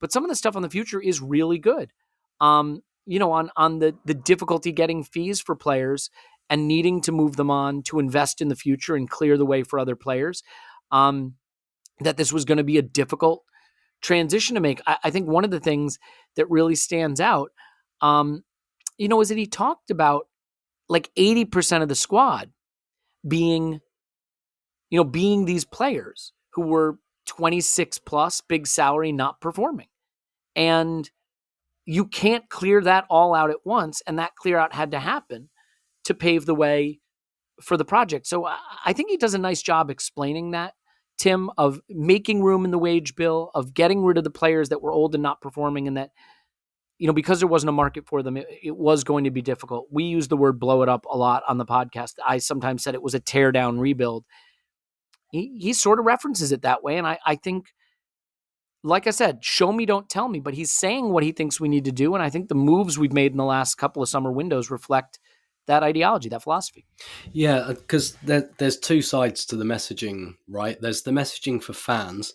but some of the stuff on the future is really good. On the difficulty getting fees for players and needing to move them on to invest in the future and clear the way for other players, that this was going to be a difficult transition to make. I think one of the things that really stands out, is that he talked about like 80% of the squad being these players who were 26 plus, big salary, not performing. And you can't clear that all out at once. And that clear out had to happen to pave the way for the project. So I think he does a nice job explaining that, Tim, of making room in the wage bill, of getting rid of the players that were old and not performing, and that, because there wasn't a market for them, it was going to be difficult. We use the word blow it up a lot on the podcast. I sometimes said it was a tear down rebuild. He sort of references it that way. And I think, like I said, show me, don't tell me, but he's saying what he thinks we need to do. And I think the moves we've made in the last couple of summer windows reflect that ideology, that philosophy. Yeah, because there's two sides to the messaging, right? There's the messaging for fans.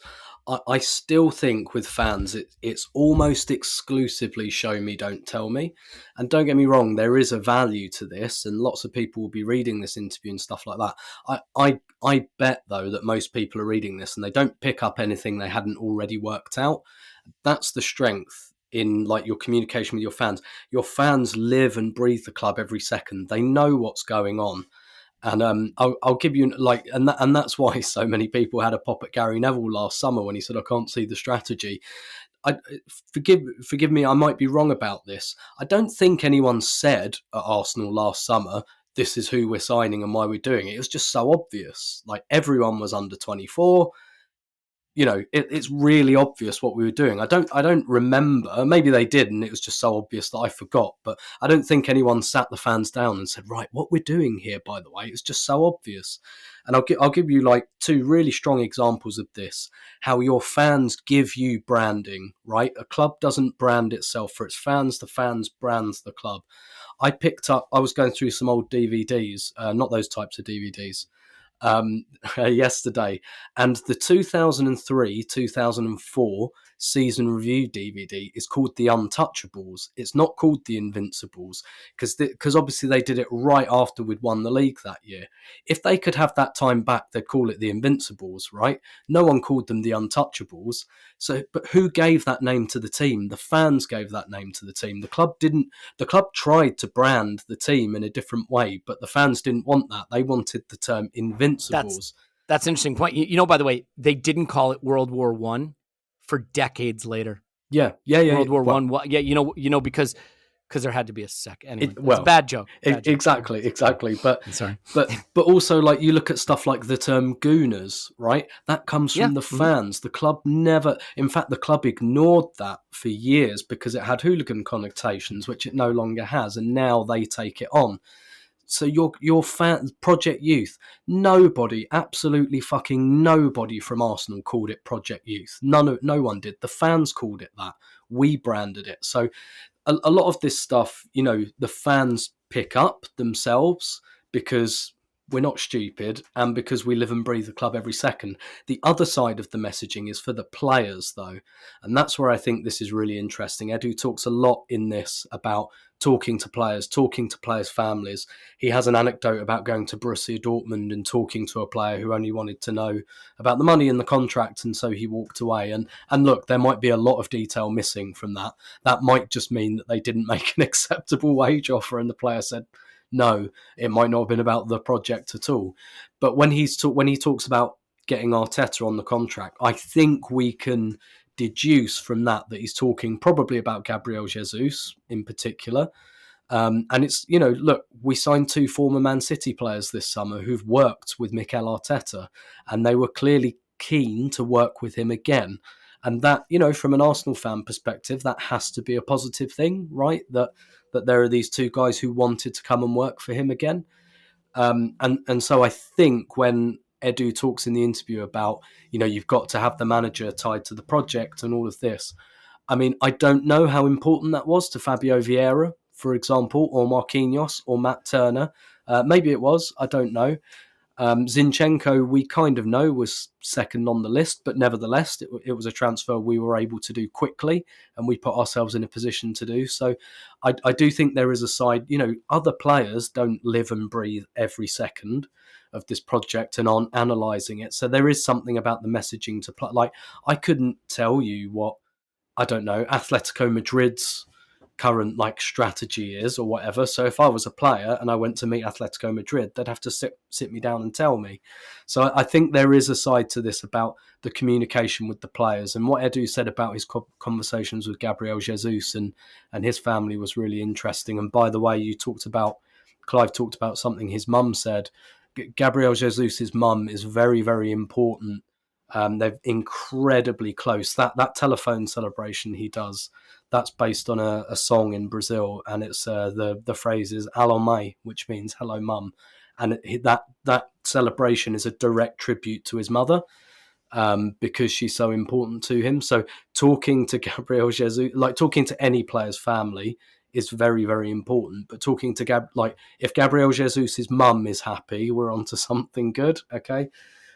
I still think with fans, it's almost exclusively show me, don't tell me. And don't get me wrong, there is a value to this, and lots of people will be reading this interview and stuff like that. I bet, though, that most people are reading this and they don't pick up anything they hadn't already worked out. That's the strength in like your communication with your fans. Your fans live and breathe the club every second. They know what's going on. And I'll give you and that's why so many people had a pop at Gary Neville last summer when he said, I can't see the strategy. Forgive me, I might be wrong about this. I don't think anyone said at Arsenal last summer, this is who we're signing and why we're doing it. It was just so obvious. Like everyone was under 24. It's really obvious what we were doing. I don't remember. Maybe they did, and it was just so obvious that I forgot. But I don't think anyone sat the fans down and said, "Right, what we're doing here." By the way, it's just so obvious. And I'll give you like two really strong examples of this. How your fans give you branding. Right, a club doesn't brand itself for its fans. The fans brands the club. I was going through some old DVDs, not those types of DVDs. Yesterday, and the 2003-2004 season review DVD is called The Untouchables. It's not called The Invincibles because obviously they did it right after we'd won the league that year. If they could have that time back, they'd call it The Invincibles, right? No one called them The Untouchables. So, but who gave that name to the team? The fans gave that name to the team. The club didn't. The club tried to brand the team in a different way, but the fans didn't want that. They wanted the term Invincibles. That's an interesting point. You know, by the way, they didn't call it World War One for decades later. Yeah. World War One. Yeah, you know, because there had to be a second. Anyway, it's a bad joke. Exactly. But sorry, but also, like, you look at stuff like the term "gooners," right? That comes from the fans. The club never. In fact, the club ignored that for years because it had hooligan connotations, which it no longer has, and now they take it on. So your fans, Project Youth, nobody, absolutely fucking nobody from Arsenal called it Project Youth. No one did. The fans called it that. We branded it. So a lot of this stuff, you know, the fans pick up themselves because we're not stupid and because we live and breathe the club every second. The other side of the messaging is for the players, though. And that's where I think this is really interesting. Edu talks a lot in this about talking to players families. He has an anecdote about going to Borussia Dortmund and talking to a player who only wanted to know about the money in the contract, and so he walked away. And look, there might be a lot of detail missing from that. That might just mean that they didn't make an acceptable wage offer and the player said, no, it might not have been about the project at all. But when he talks about getting Arteta on the contract, I think we can deduce from that he's talking probably about Gabriel Jesus in particular. And it's, you know, look, we signed 2 former Man City players this summer who've worked with Mikel Arteta, and they were clearly keen to work with him again. And that, you know, from an Arsenal fan perspective, that has to be a positive thing, right? That there are these 2 guys who wanted to come and work for him again. And so I think when Edu talks in the interview about, you know, you've got to have the manager tied to the project and all of this, I mean, I don't know how important that was to Fabio Vieira, for example, or Marquinhos or Matt Turner. Maybe it was, I don't know. Zinchenko, we kind of know, was second on the list, but nevertheless, it was a transfer we were able to do quickly and we put ourselves in a position to do. So I do think there is a side, you know, other players don't live and breathe every second of this project and aren't analysing it. So there is something about the messaging to play. Like, I couldn't tell you what, I don't know, Atletico Madrid's current like strategy is or whatever. So if I was a player and I went to meet Atletico Madrid, they'd have to sit me down and tell me. So I think there is a side to this about the communication with the players, and what Edu said about his conversations with Gabriel Jesus and his family was really interesting. And by the way, Clive talked about something his mum said. Gabriel Jesus' mum is very, very important. They're incredibly close. That telephone celebration he does, that's based on a song in Brazil, and it's the phrase is "Alô mãe," which means "Hello Mum," and that celebration is a direct tribute to his mother, because she's so important to him. So talking to Gabriel Jesus, like talking to any player's family, is very, very important. But talking to if Gabriel Jesus' mum is happy, we're onto something good. Okay.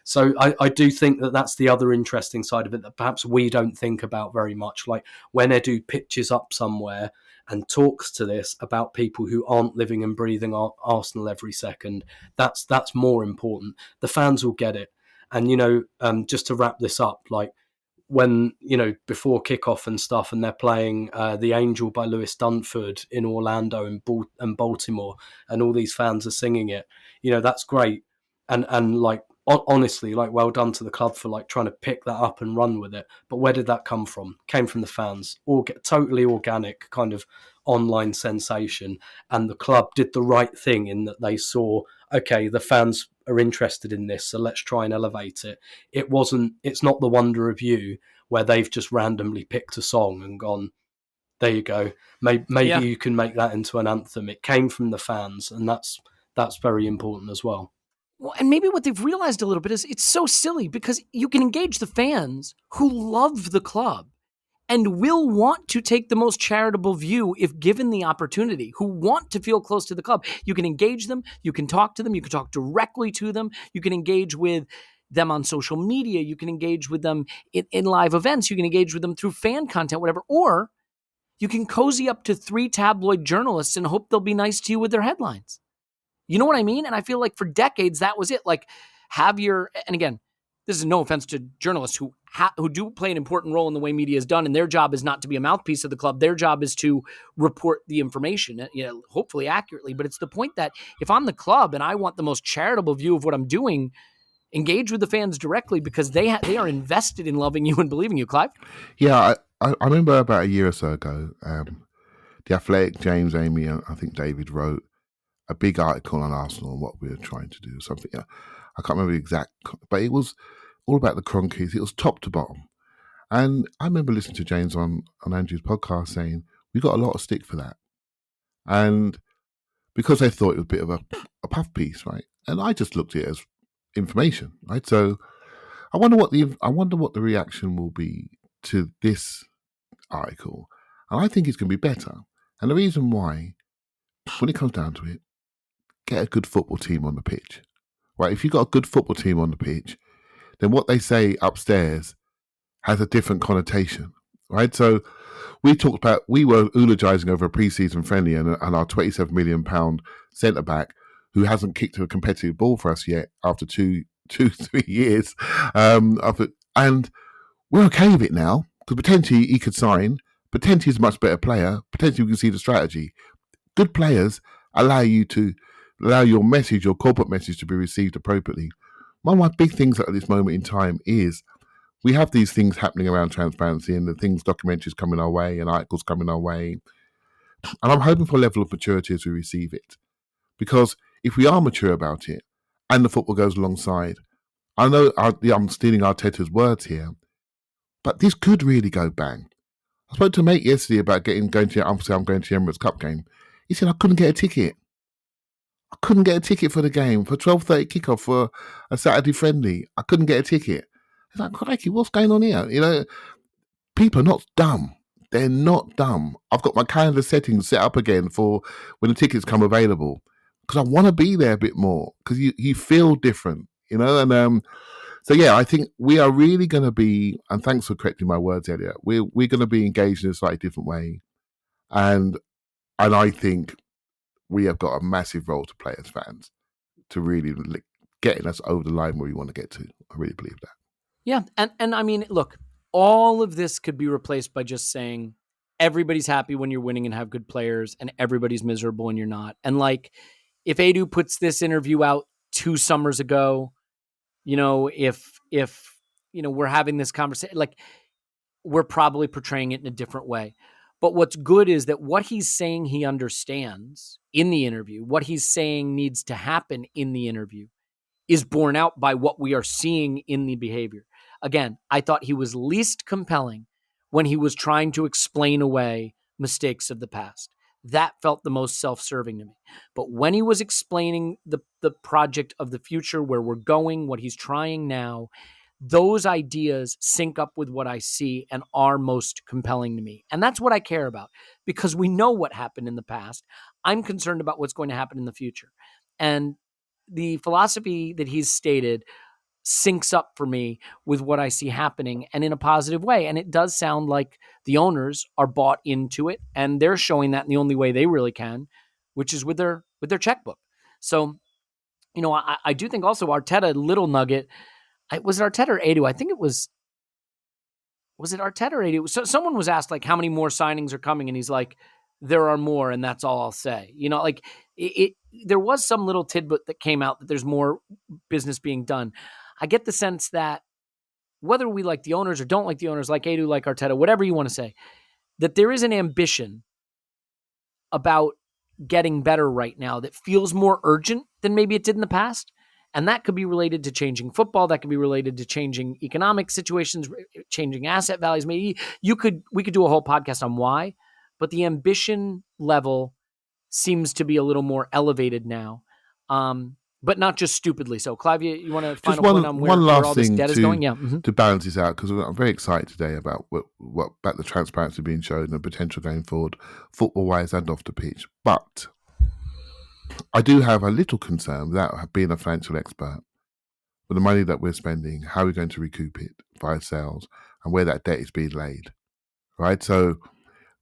So I do think that's the other interesting side of it that perhaps we don't think about very much. Like when Edu pitches up somewhere and talks to this about people who aren't living and breathing Arsenal every second, that's more important. The fans will get it. And, you know, just to wrap this up, like when, you know, before kickoff and stuff, and they're playing The Angel by Lewis Dunford in Orlando and Baltimore, and all these fans are singing it, you know, that's great. And like, honestly, like, well done to the club for like trying to pick that up and run with it. But where did that come from? Came from the fans. Totally organic kind of online sensation. And the club did the right thing in that they saw, okay, the fans are interested in this, so let's try and elevate it. It's not the Wonder of You where they've just randomly picked a song and gone, there you go. Maybe you can make that into an anthem. It came from the fans, and that's very important as well. Well, and maybe what they've realized a little bit is it's so silly because you can engage the fans who love the club and will want to take the most charitable view if given the opportunity, who want to feel close to the club. You can engage them, you can talk to them, you can talk directly to them, you can engage with them on social media, you can engage with them in live events, you can engage with them through fan content, whatever, or you can cozy up to 3 tabloid journalists and hope they'll be nice to you with their headlines. You know what I mean? And I feel like for decades, that was it. Like, and again, this is no offense to journalists who do play an important role in the way media is done, and their job is not to be a mouthpiece of the club. Their job is to report the information, you know, hopefully accurately. But it's the point that if I'm the club and I want the most charitable view of what I'm doing, engage with the fans directly because they are invested in loving you and believing you. Clive? Yeah, I remember about a year or so ago, The Athletic, James, Amy, and I think David wrote a big article on Arsenal and what we were trying to do or something. I can't remember the exact, but it was all about the Cronkies. It was top to bottom. And I remember listening to James on Andrew's podcast saying, we got a lot of stick for that. And because they thought it was a bit of a puff piece, right? And I just looked at it as information, right? So I wonder what the reaction will be to this article. And I think it's going to be better. And the reason why, when it comes down to it, get a good football team on the pitch, right? If you've got a good football team on the pitch, then what they say upstairs has a different connotation, right? So we were eulogizing over a pre-season friendly and our £27 million centre-back who hasn't kicked a competitive ball for us yet after 3 years. And we're okay with it now because potentially he could sign, potentially he's a much better player, potentially we can see the strategy. Good players allow your message, your corporate message to be received appropriately. One of my big things at this moment in time is we have these things happening around transparency and documentaries coming our way and articles coming our way. And I'm hoping for a level of maturity as we receive it. Because if we are mature about it and the football goes alongside, I know I'm stealing Arteta's words here, but this could really go bang. I spoke to a mate yesterday about I'm going to the Emirates Cup game. He said, I couldn't get a ticket. I couldn't get a ticket for the game, for 12:30 kickoff for a Saturday friendly. I couldn't get a ticket. It's like, crikey, what's going on here? You know, people are not dumb. They're not dumb. I've got my calendar settings set up again for when the tickets come available because I want to be there a bit more because you feel different, you know? And so, yeah, I think we are really going to be, and thanks for correcting my words, Elliot, we're going to be engaged in a slightly different way. And I think we have got a massive role to play as fans to really getting us over the line where we want to get to. I really believe that. Yeah. And I mean, look, all of this could be replaced by just saying everybody's happy when you're winning and have good players and everybody's miserable when you're not. And like, if Edu puts this interview out 2 summers ago, you know, if you know, we're having this conversation, like we're probably portraying it in a different way. But what's good is that what he's saying he understands in the interview, what he's saying needs to happen in the interview is borne out by what we are seeing in the behavior. Again, I thought he was least compelling when he was trying to explain away mistakes of the past. That felt the most self-serving to me. But when he was explaining the project of the future, where we're going, what he's trying now, those ideas sync up with what I see and are most compelling to me. And that's what I care about because we know what happened in the past. I'm concerned about what's going to happen in the future. And the philosophy that he's stated syncs up for me with what I see happening and in a positive way. And it does sound like the owners are bought into it and they're showing that in the only way they really can, which is with their checkbook. So, you know, I do think also Arteta, little nugget, was it Arteta or Edu? I think it was it Arteta or Edu? So someone was asked like how many more signings are coming and he's like, there are more and that's all I'll say. You know, like there was some little tidbit that came out that there's more business being done. I get the sense that whether we like the owners or don't like the owners, like Edu, like Arteta, whatever you want to say, that there is an ambition about getting better right now that feels more urgent than maybe it did in the past. And that could be related to changing football. That could be related to changing economic situations, changing asset values. Maybe we could do a whole podcast on why, but the ambition level seems to be a little more elevated now. But not just stupidly. So, Clive, you want to final point on where all this debt is going? Yeah. Mm-hmm. To balance this out, because I'm very excited today about what about the transparency being shown and the potential going forward, football-wise and off the pitch. But I do have a little concern without being a financial expert with the money that we're spending, how we're going to recoup it via sales and where that debt is being laid, right? So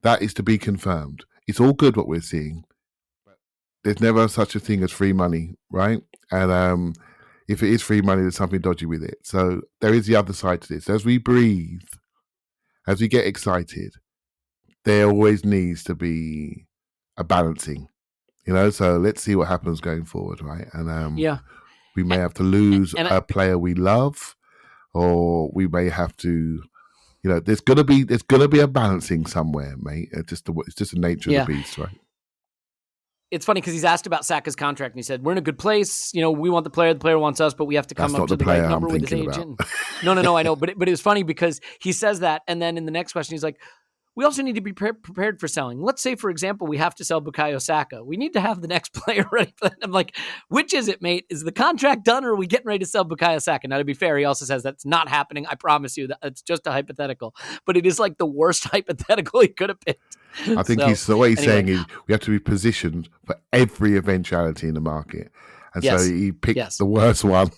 that is to be confirmed. It's all good what we're seeing. There's never such a thing as free money, right? And if it is free money, there's something dodgy with it. So there is the other side to this. As we breathe, as we get excited, there always needs to be a balancing, you know? So let's see what happens going forward, right? And We may have to lose a player we love, or we may have to, there's gonna be a balancing somewhere, mate. It's just the nature of the beast, right? It's funny because he's asked about Saka's contract and he said, we're in a good place. We want the player wants us, but we have to come up to the right number with his agent. No, I know. But it was funny because he says that. And then in the next question, he's like, we also need to be prepared for selling. Let's say, for example, we have to sell Bukayo Saka. We need to have the next player ready for that. I'm like, which is it, mate? Is the contract done or are we getting ready to sell Bukayo Saka? Now, to be fair, he also says that's not happening. I promise you that it's just a hypothetical. But it is like the worst hypothetical he could have picked. I think what he's saying is we have to be positioned for every eventuality in the market. And so he picked the worst one,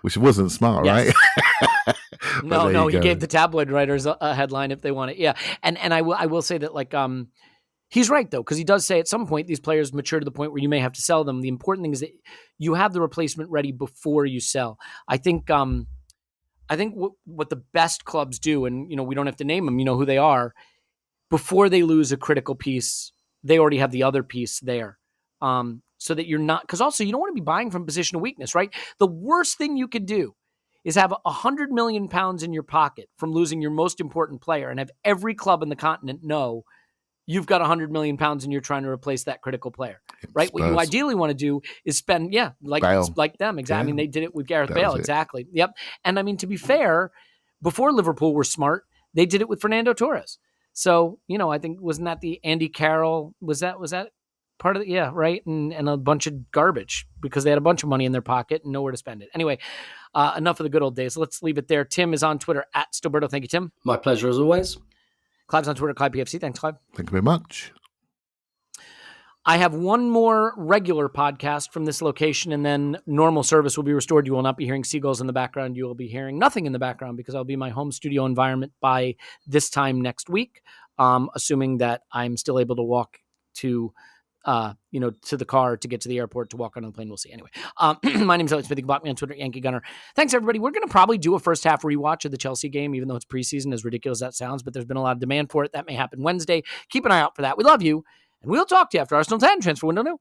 which wasn't smart, right? No, he gave the tabloid writers a headline if they want it. Yeah. And I will say that, like, he's right, though, because he does say at some point these players mature to the point where you may have to sell them. The important thing is that you have the replacement ready before you sell. I think what the best clubs do, and, we don't have to name them, who they are, before they lose a critical piece, they already have the other piece there. So that you're not, because also you don't want to be buying from a position of weakness, right? The worst thing you could do is have 100 million pounds in your pocket from losing your most important player and have every club in the continent know you've got 100 million pounds and you're trying to replace that critical player, right? Spurs. What you ideally want to do is spend, like them. Exactly. Yeah. I mean, they did it with Gareth Bale. Exactly. Yep. And I mean, to be fair, before Liverpool were smart, they did it with Fernando Torres. So, I think, wasn't that the Andy Carroll? Was that part of it? Yeah, right. And a bunch of garbage because they had a bunch of money in their pocket and nowhere to spend it. Anyway, enough of the good old days. Let's leave it there. Tim is on Twitter at Stilberto. Thank you, Tim. My pleasure as always. Clive's on Twitter, Clive PFC. Thanks, Clive. Thank you very much. I have one more regular podcast from this location, and then normal service will be restored. You will not be hearing seagulls in the background. You will be hearing nothing in the background because I'll be in my home studio environment by this time next week, assuming that I'm still able to walk to the car to get to the airport to walk on the plane. We'll see. Anyway, my name is Elliot Smith. You can block me on Twitter, Yankee Gunner. Thanks, everybody. We're going to probably do a first half rewatch of the Chelsea game, even though it's preseason, as ridiculous as that sounds, but there's been a lot of demand for it. That may happen Wednesday. Keep an eye out for that. We love you. And we'll talk to you after Arsenal 10 transfer window.